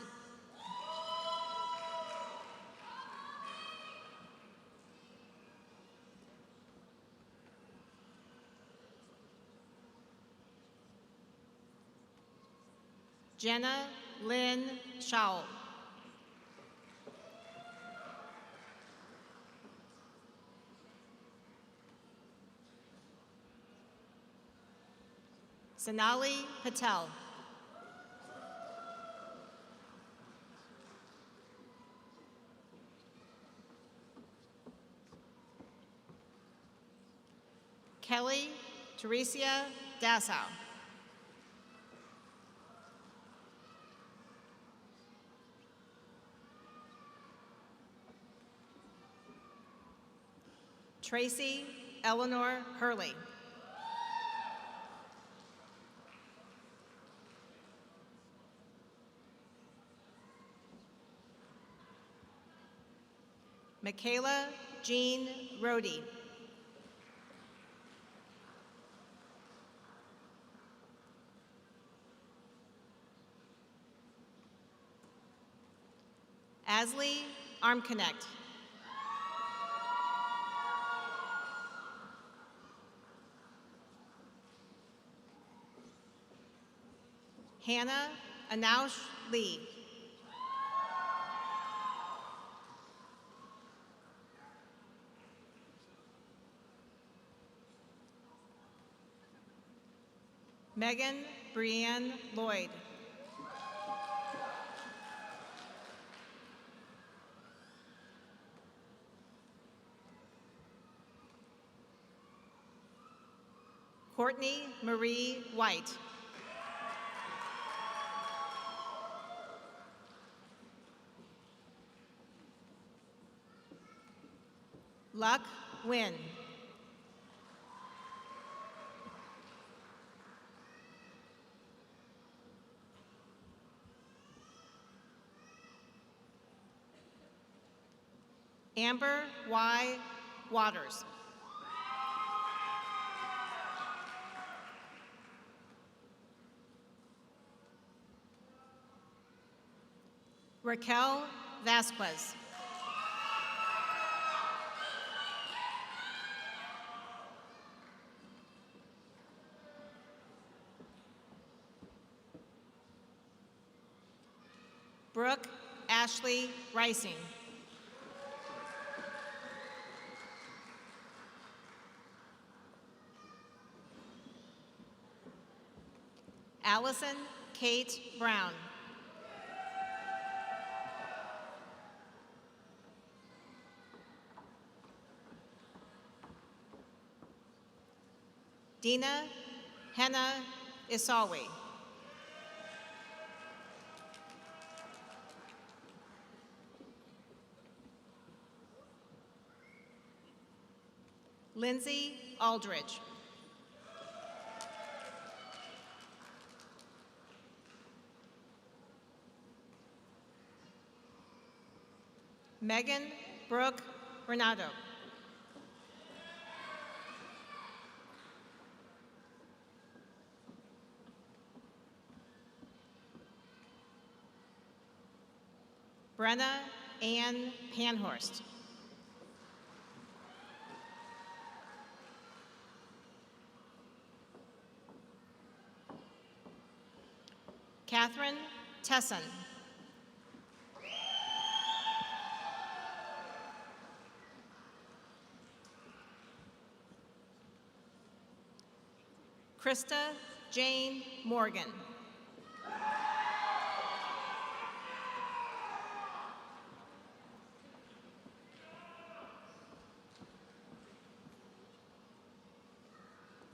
Jenna Lynn Shaw. Sonali Patel. Kelly Teresia Dassow. Tracy Eleanor Hurley. Michaela Jean Rohde. Asley Armconnect. Hannah Anaush Lee. Megan Brianne Lloyd. Courtney Marie White. Luck Wynn. Amber Y. Waters. Raquel Vasquez. Brooke Ashley Rising. Allison Kate Brown. Dina Henna Isawi. Lindsay Aldridge. Megan Brooke Renato. Brenna Ann Panhorst. Catherine Tesson. Krista Jane Morgan.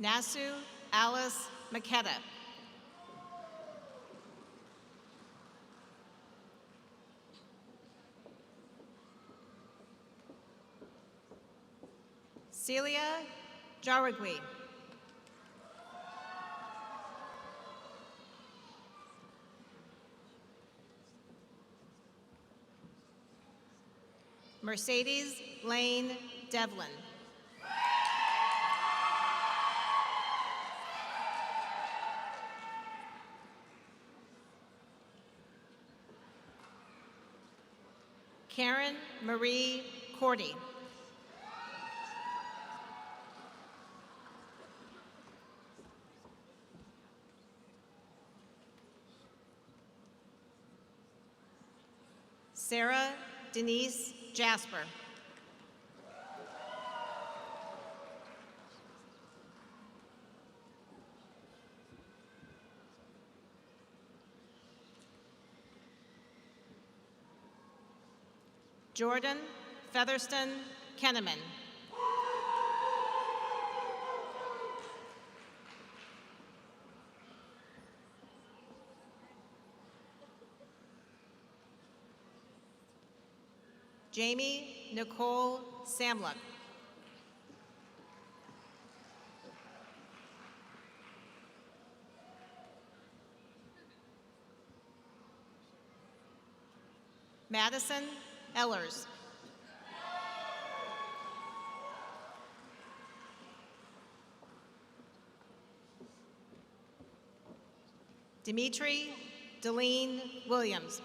Nasu Alice Makeda. Celia Jaragui. Mercedes Lane Devlin. Karen Marie Cordy. Sarah Denise Jasper. Jordan Featherston Kenneman. Jamie Nicole Samluck. Madison Ellers. Dimitri Deline Williams.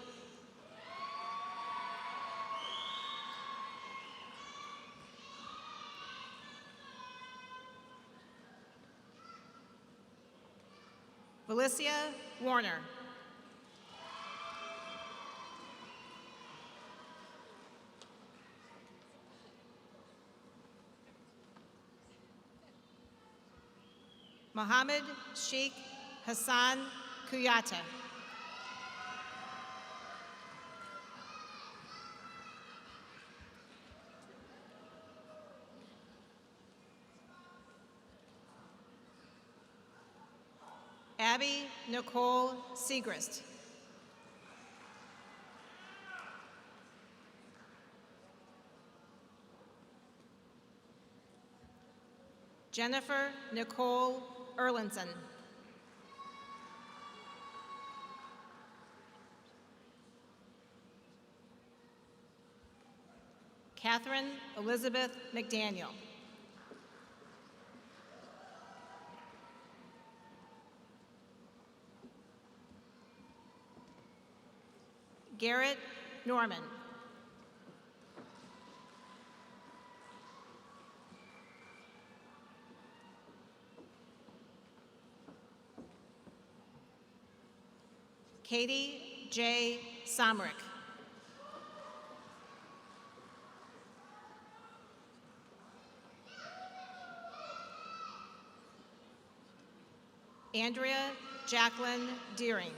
Felicia Warner. Mohammed Sheikh Hassan Kuyata. Abby Nicole Segrist. Jennifer Nicole Erlinson. Catherine Elizabeth McDaniel. Garrett Norman. Katie J. Somrick. Andrea Jacqueline Deering.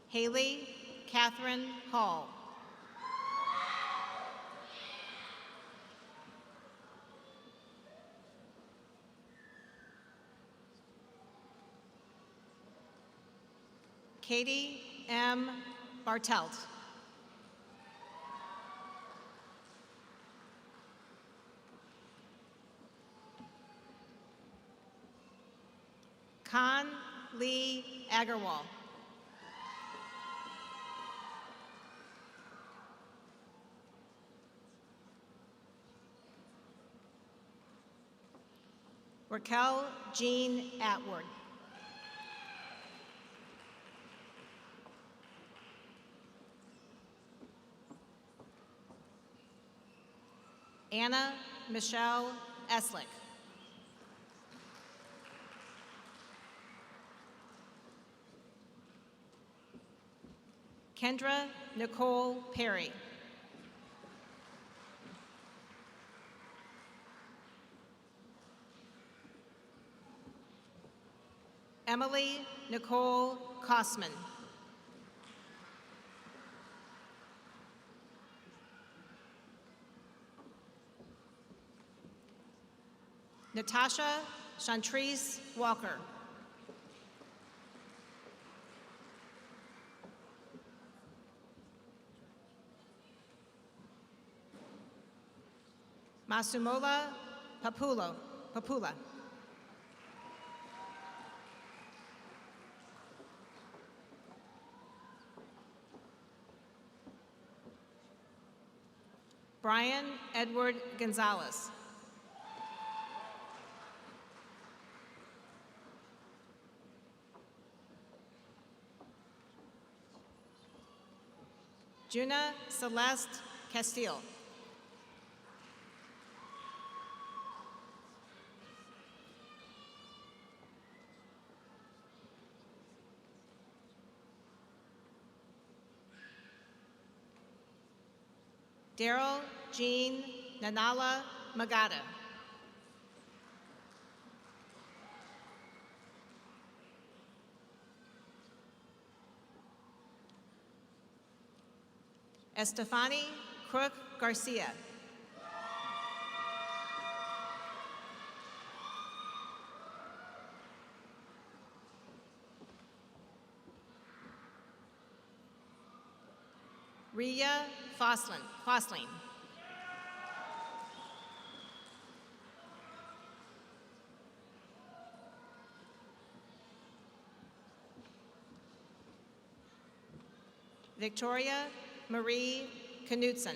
Haley Catherine Hall. Katie M. Bartelt. Khan Lee Agarwal. Raquel Jean Atwood. Anna Michelle Eslick. Kendra Nicole Perry. Emily Nicole Kosman. Natasha Chantrice Walker. Masumola Papula. Brian Edward Gonzalez. Juna Celeste Castile. Daryl Jean Nanala Magada. Estefani Crook Garcia. Ria Fosling. Victoria Marie Knudsen.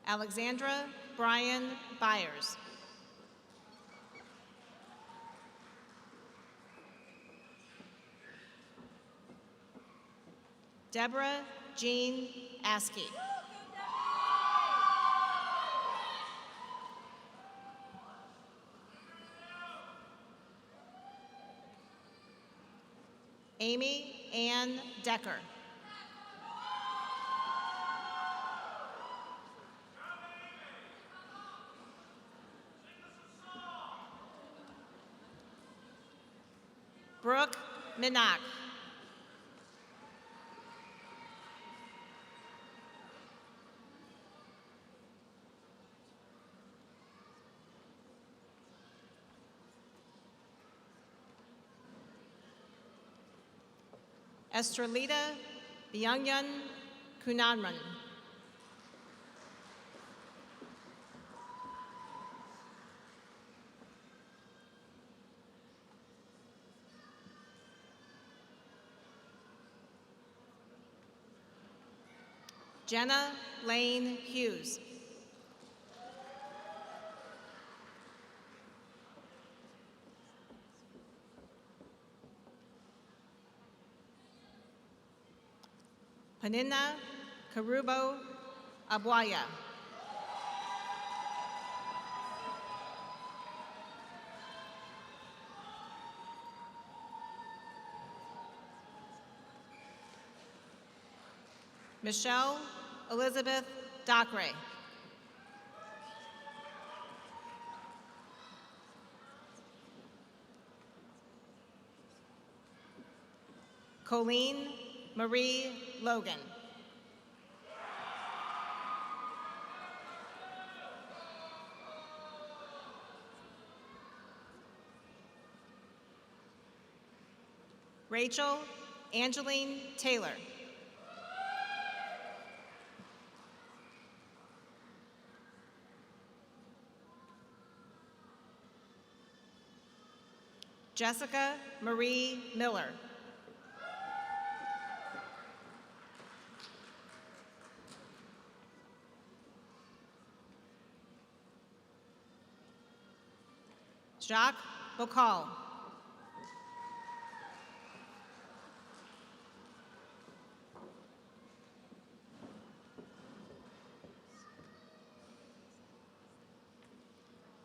Alexandra Brian Byers. Deborah Jean Askey. Amy Ann Decker. Brooke Minak. Estrelita Byungyan Kunanran. Jenna Lane Hughes. Panina Karubo Abwaya. Michelle Elizabeth Dockeray. Colleen Marie Logan. Rachel Angeline Taylor. Jessica Marie Miller. Jacques Bocal.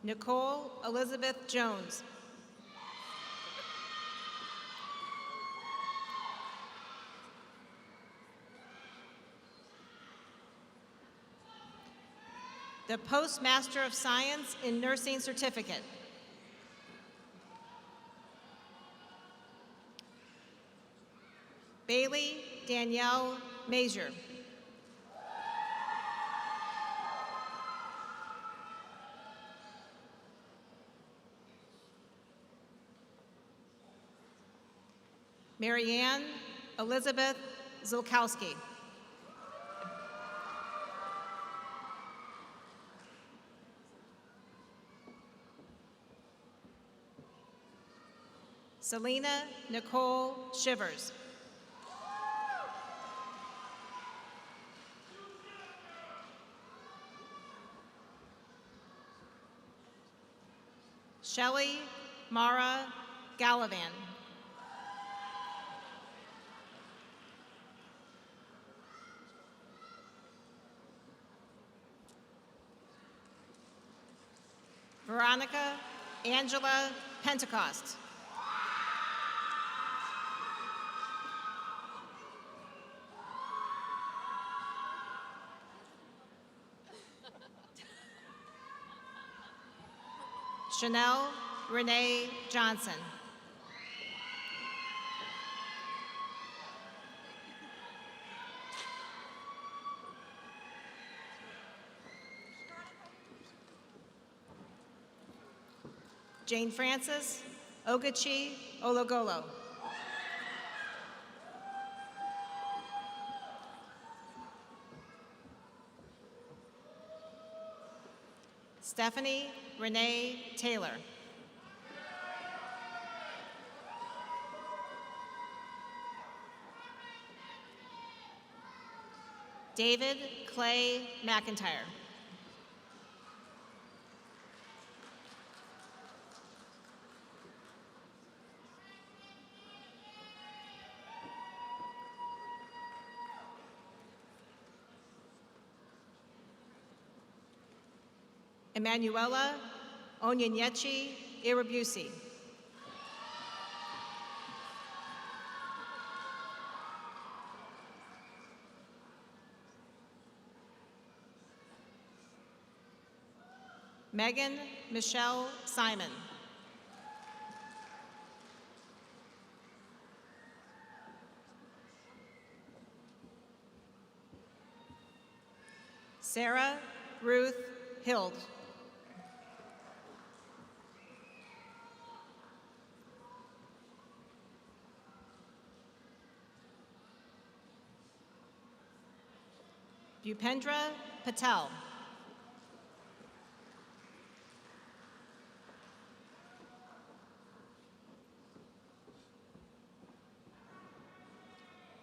Nicole Elizabeth Jones. The Postmaster of Science in Nursing Certificate. Bailey Danielle Mazier. Marianne Elizabeth Zulkowski. Selena Nicole Shivers. Shelley Mara Gallivan. Veronica Angela Pentecost. Chanel Renee Johnson. Jane Francis Ogechi Ologolo. Stephanie Renee Taylor. David Clay McIntyre. Emanuela Onyenyechi Irabusi. Megan Michelle Simon. Sarah Ruth Hild. Bhupendra Patel.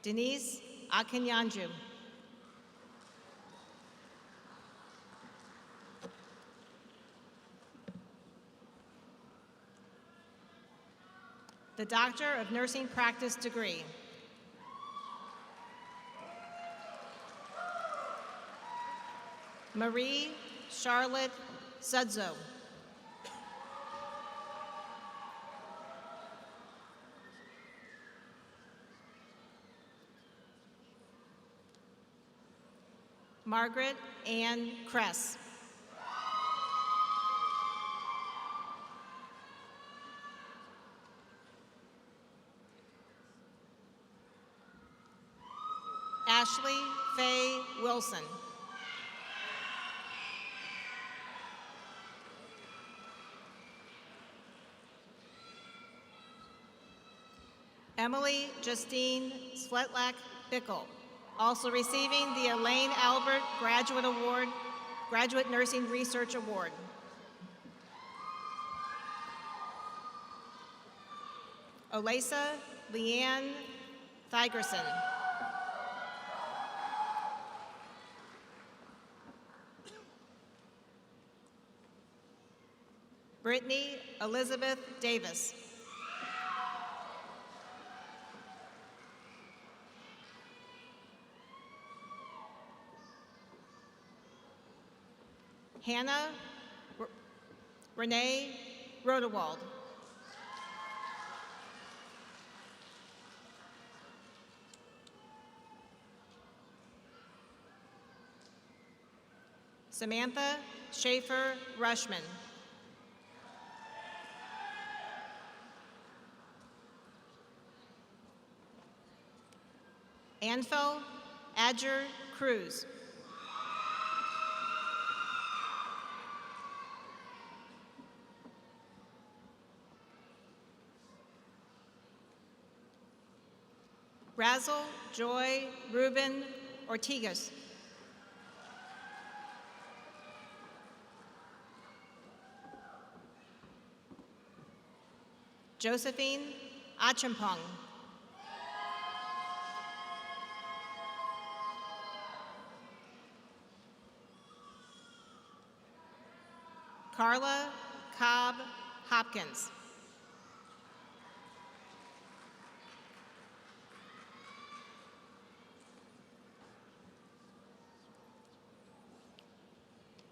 Denise Akinyanju. The Doctor of Nursing Practice degree. Marie Charlotte Sudzo. Margaret Ann Kress. Ashley Faye Wilson. Emily Justine Sletlak Bickle, also receiving the Elaine Albert Graduate Award, Graduate Nursing Research Award. Olesa Leanne Thigerson. Brittany Elizabeth Davis. Hannah Renee Rodewald. Samantha Schaefer Rushman. Anfel Adger Cruz. Razzle Joy Ruben Ortigas. Josephine Achimpong. Carla Cobb Hopkins.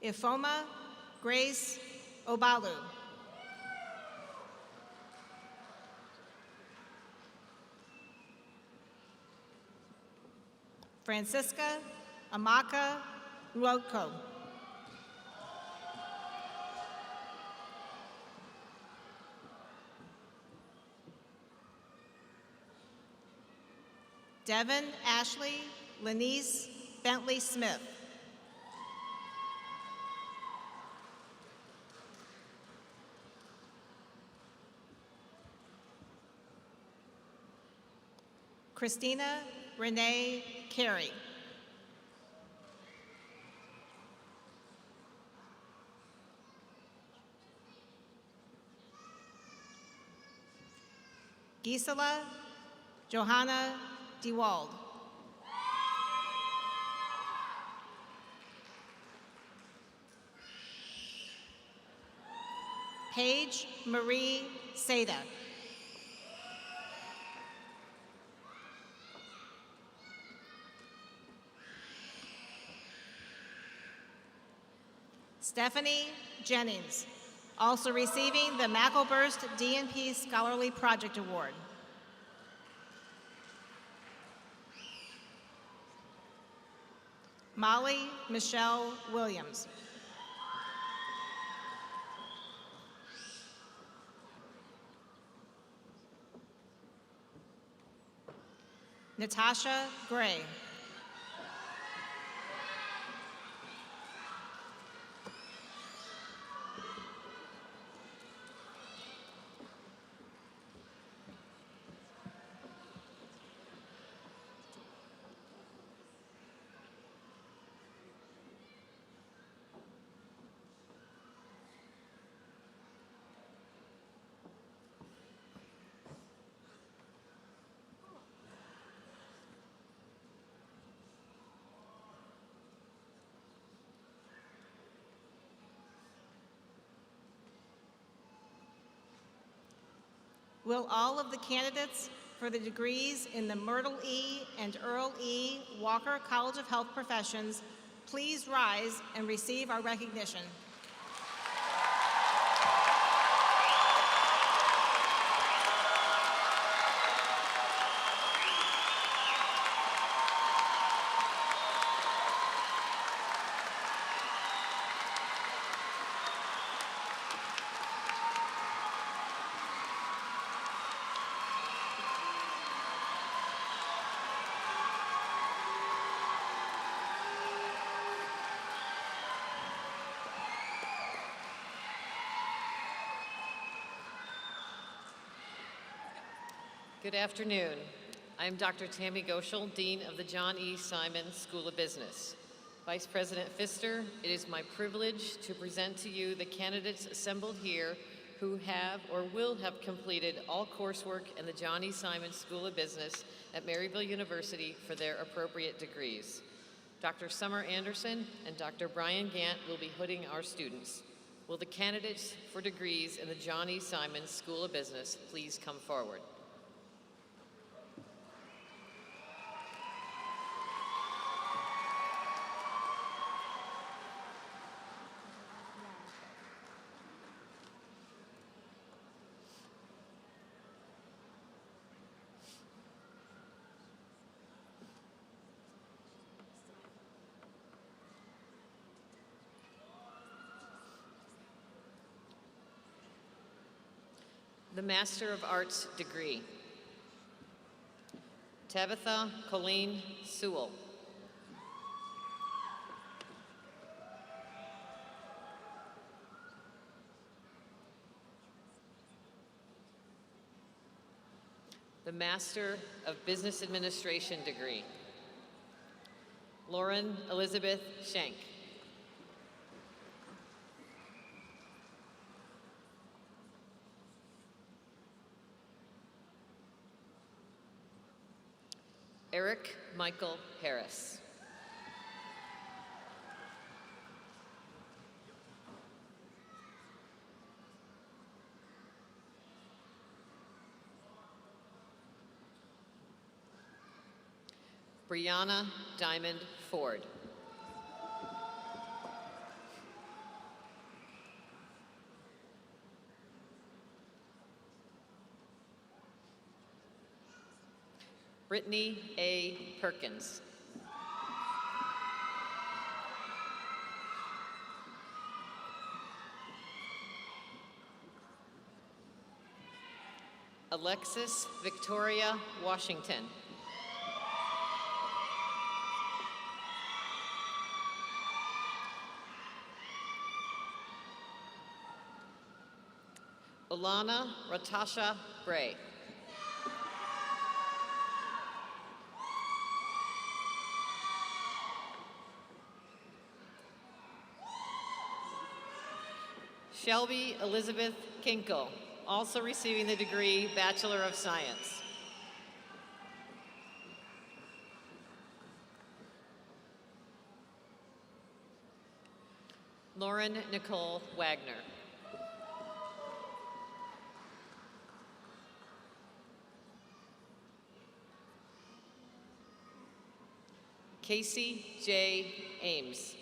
Ifoma Grace Obalu. Francisca Amaka Nwoko. Devin Ashley Lenise Bentley Smith. Christina Renee Carey. Gisela Johanna DeWald. Paige Marie Seda. Stephanie Jennings, also receiving the Mackelburst DNP Scholarly Project Award. Molly Michelle Williams. Natasha Gray. Will all of the candidates for the degrees in the Myrtle E. and Earl E. Walker College of Health Professions please rise and receive our recognition? Good afternoon. I'm Dr. Tammy Goschel, Dean of the John E. Simon School of Business. Vice President Pfister, it is my privilege to present to you the candidates assembled here who have or will have completed all coursework in the John E. Simon School of Business at Maryville University for their appropriate degrees. Dr. Summer Anderson and Dr. Brian Gant will be hooding our students. Will the candidates for degrees in the John E. Simon School of Business please come forward? The Master of Arts degree. Tabitha Colleen Sewell. The Master of Business Administration degree. Lauren Elizabeth Schenk. Eric Michael Harris. Brianna Diamond Ford. Brittany A. Perkins. Alexis Victoria Washington. Alana Ratasha Bray. Shelby Elizabeth Kinkle, also receiving the degree Bachelor of Science. Lauren Nicole Wagner. Casey J. Ames.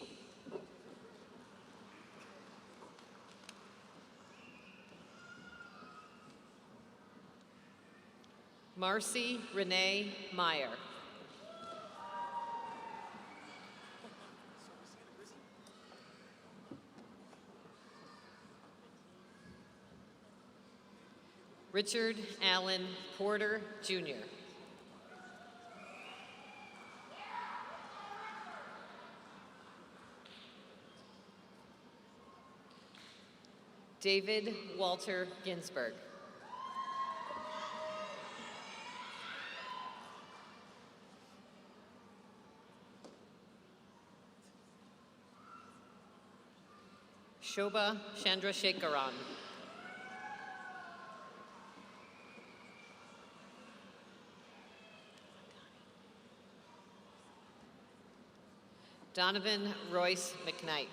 Marcy Renee Meyer. Richard Allen Porter, Jr. David Walter Ginsberg. Shobha Chandrasekharan. Donovan Royce McKnight.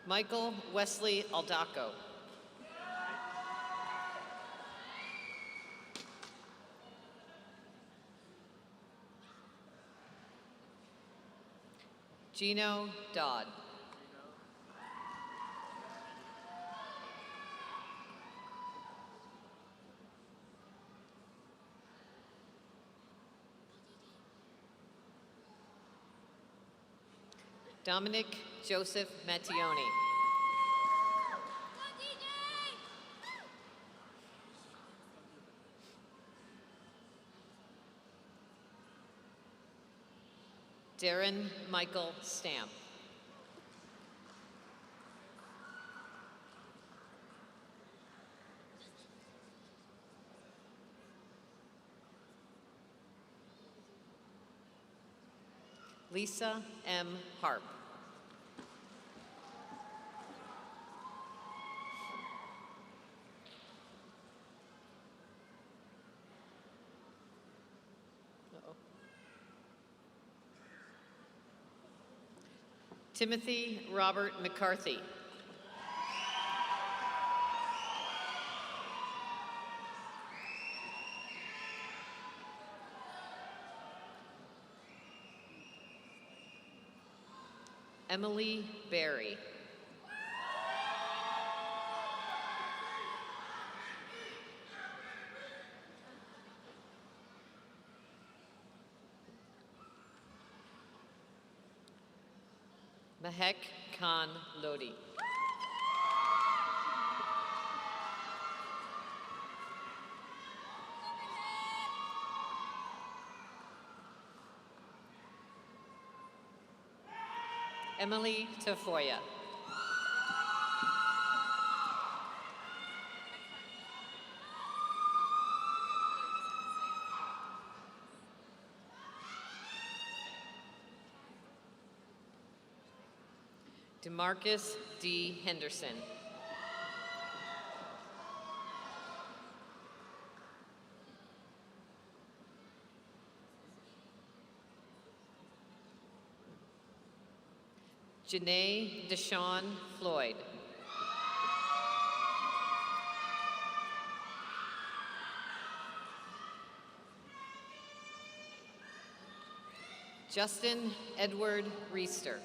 Michael Wesley Aldaco. Gino Dodd. Dominic Joseph Mattioni. Darren Michael Stamp. Lisa M. Harp. Timothy Robert McCarthy. Emily Berry. Mahek Khan Lodi. Emily Tafoya. DeMarcus D. Henderson. Janae Deshawn Floyd. Justin Edward Reister.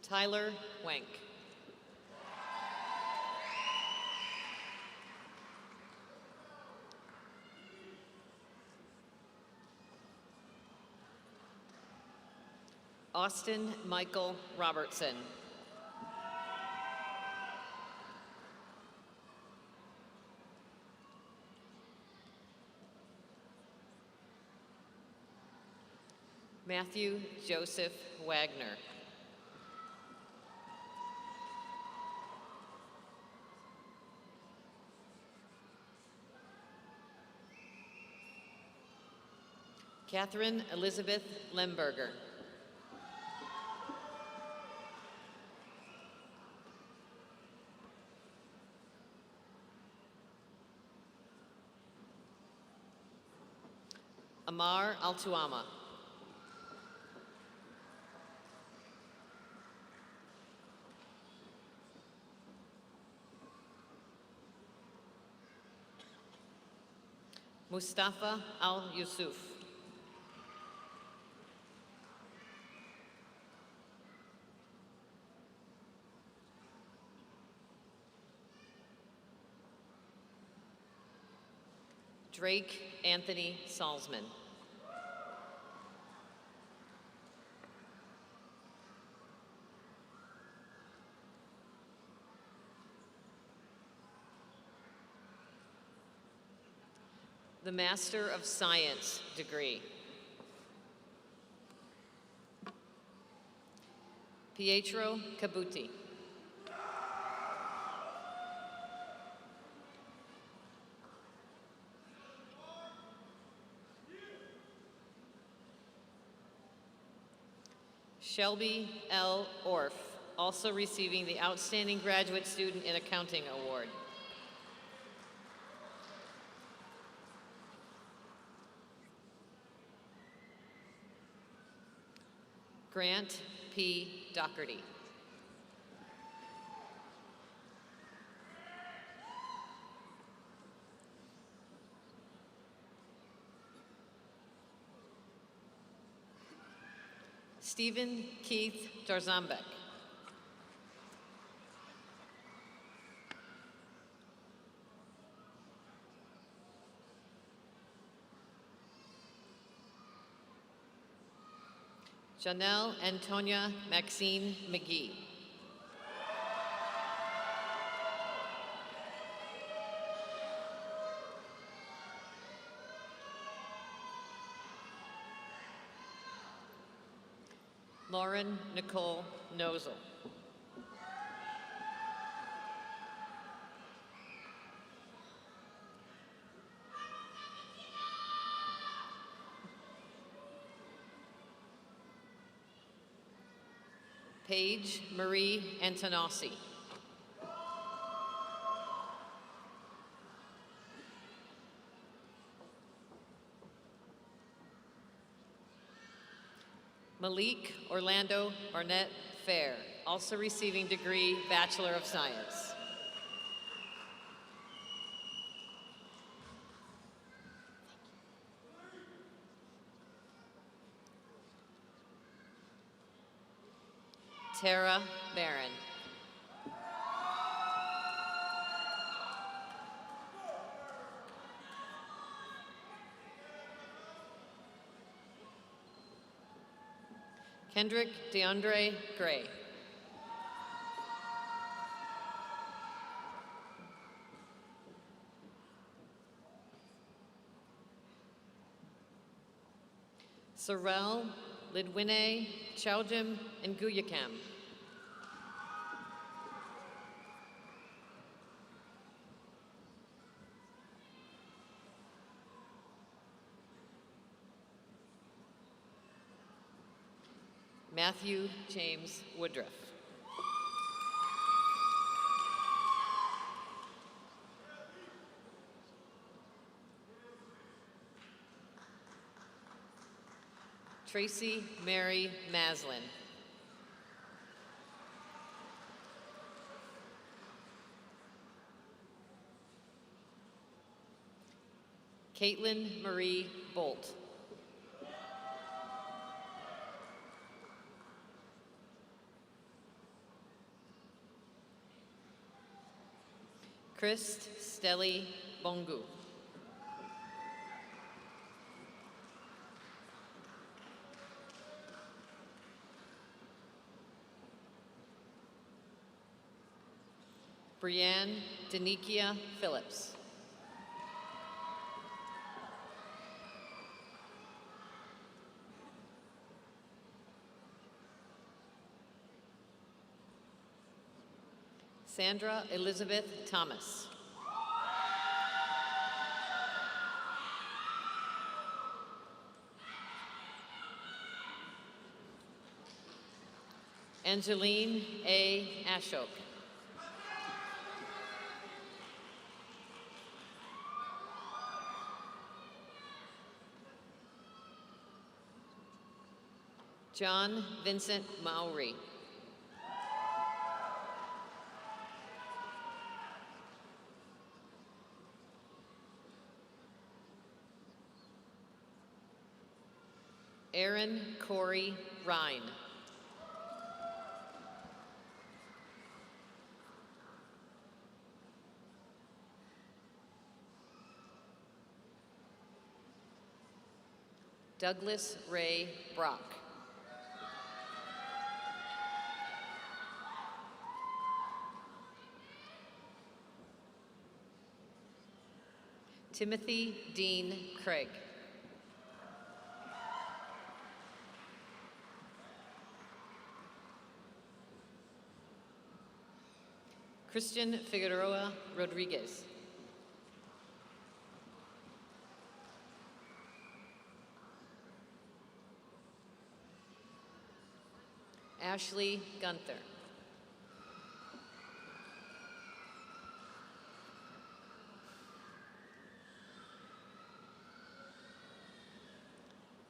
Tyler Wank. Austin Michael Robertson. Matthew Joseph Wagner. Catherine Elizabeth Lemberger. Amar Altuama. Mustafa Al-Yusuf. Drake Anthony Salzman. the Master of Science degree. Pietro Cabuti. Shelby L. Orff, also receiving the Outstanding Graduate Student in Accounting Award. Grant P. Doherty. Stephen Keith Jarzambek. Janelle Antonia Maxine McGee. Lauren Nicole Nozel. Paige Marie Antonossi. Malik Orlando Barnett Fair, also receiving degree Bachelor of Science. Tara Barron. Kendrick DeAndre Gray. Sorrel Lidwine Chowjim and Guyakam. Matthew James Woodruff. Tracy Mary Maslin. Caitlin Marie Bolt. Chris Stelly Bongu. Brianne Denikia Phillips. Sandra Elizabeth Thomas. Angeline A. Ashok. John Vincent Maury. Aaron Corey Rhine. Douglas Ray Brock. Timothy Dean Craig. Christian Figueroa Rodriguez. Ashley Gunther.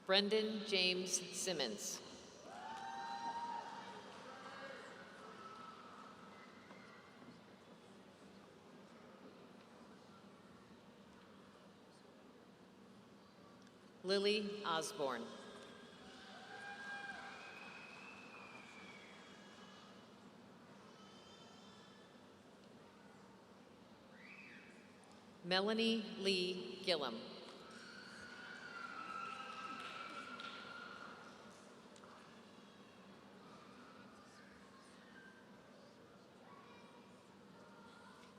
Brendan James Simmons. Lily Osborne. Melanie Lee Gillum.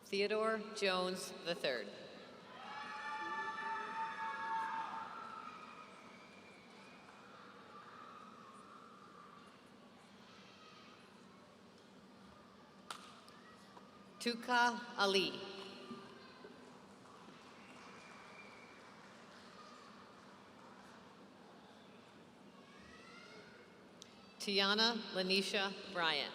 Theodore Jones III. Tuka Ali. Tiana Lanisha Bryant.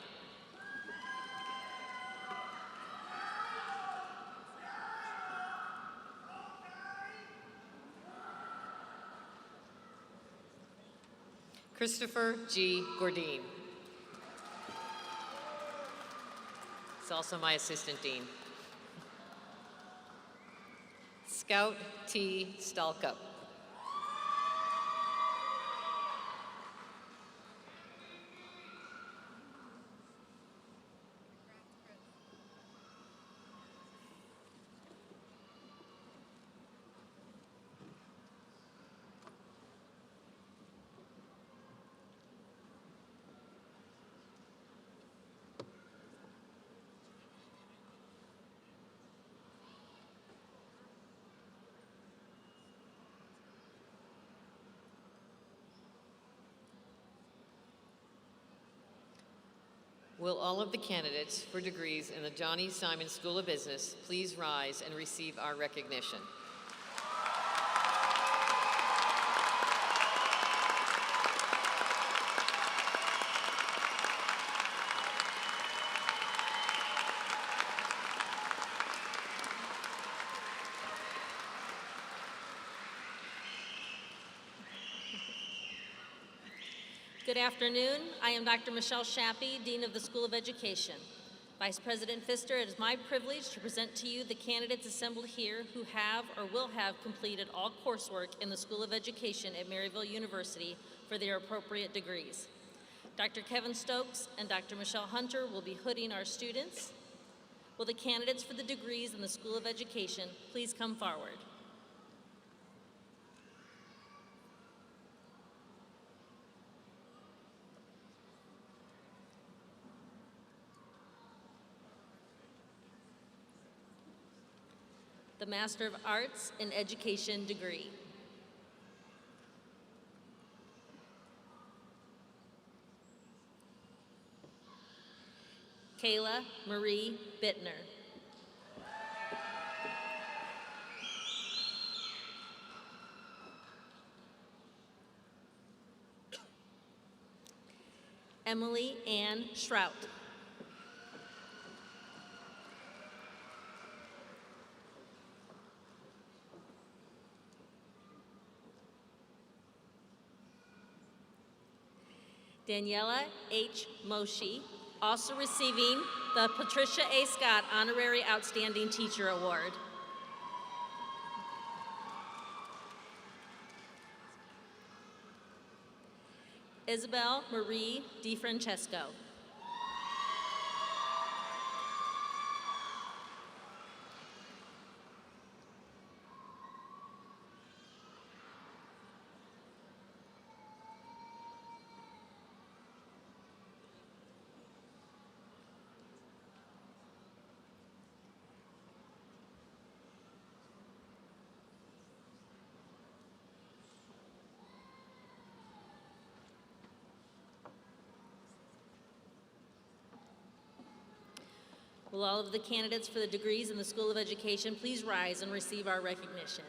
Christopher G. Gordine. He's also my assistant dean. Scout T. Stalkup. Will all of the candidates for degrees in the John E. Simon School of Business please rise and receive our recognition? Good afternoon. I am Dr. Michelle Shappy, Dean of the School of Education. Vice President Pfister, it is my privilege to present to you the candidates assembled here who have or will have completed all coursework in the School of Education at Maryville University for their appropriate degrees. Dr. Kevin Stokes and Dr. Michelle Hunter will be hooding our students. Will the candidates for the degrees in the School of Education please come forward? The Master of Arts in Education degree. Kayla Marie Bittner. Emily Ann Shrout. Daniela H. Moshe, also receiving the Patricia A. Scott Honorary Outstanding Teacher Award. Isabel Marie DiFrancesco. Will all of the candidates for the degrees in the School of Education please rise and receive our recognition?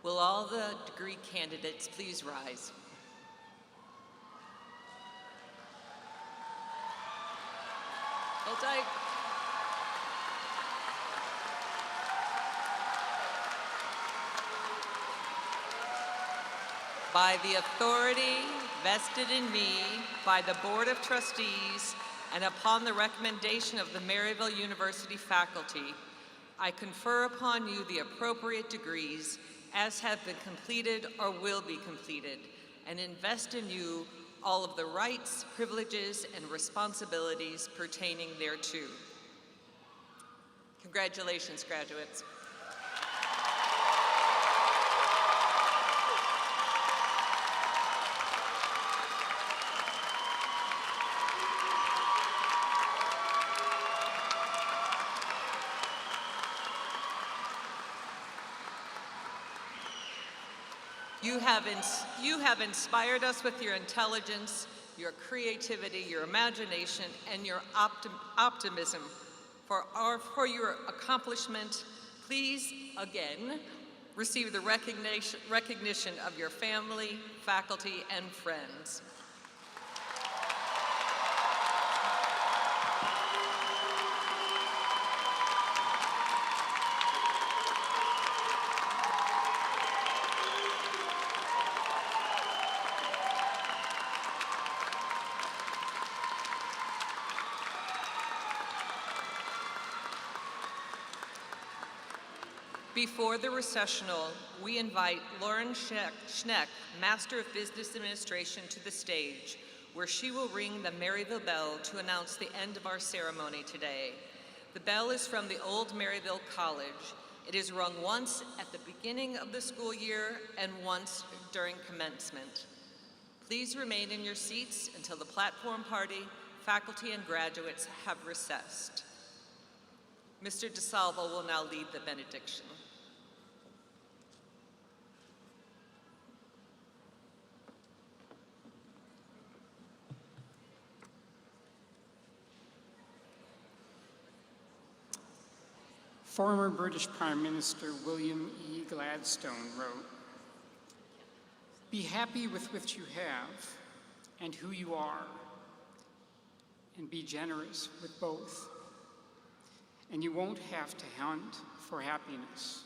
Will all the degree candidates please rise? Hold tight. By the authority vested in me by the Board of Trustees and upon the recommendation of the Maryville University faculty, I confer upon you the appropriate degrees as have been completed or will be completed, and invest in you all of the rights, privileges, and responsibilities pertaining thereto. Congratulations, graduates. You have inspired us with your intelligence, your creativity, your imagination, and your optimism. For your accomplishment, please, again, receive the recognition of your family, faculty, and friends. Before the recessional, we invite Lauren Schneck, Master of Business Administration, to the stage, where she will ring the Maryville bell to announce the end of our ceremony today. The bell is from the old Maryville College. It is rung once at the beginning of the school year and once during commencement. Please remain in your seats until the platform party, faculty, and graduates have recessed. Mr. DeSalvo will now lead the benediction. Former British Prime Minister William E. Gladstone wrote, "Be happy with what you have and who you are, and be generous with both, and you won't have to hunt for happiness."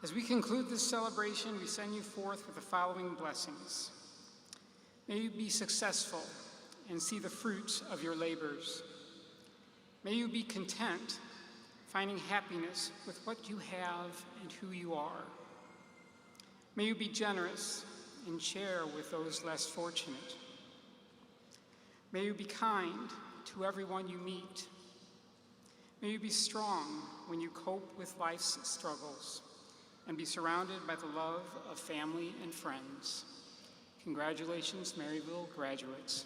As we conclude this celebration, we send you forth with the following blessings. May you be successful and see the fruits of your labors. May you be content, finding happiness with what you have and who you are. May you be generous and share with those less fortunate. May you be kind to everyone you meet. May you be strong when you cope with life's struggles and be surrounded by the love of family and friends. Congratulations, Maryville graduates.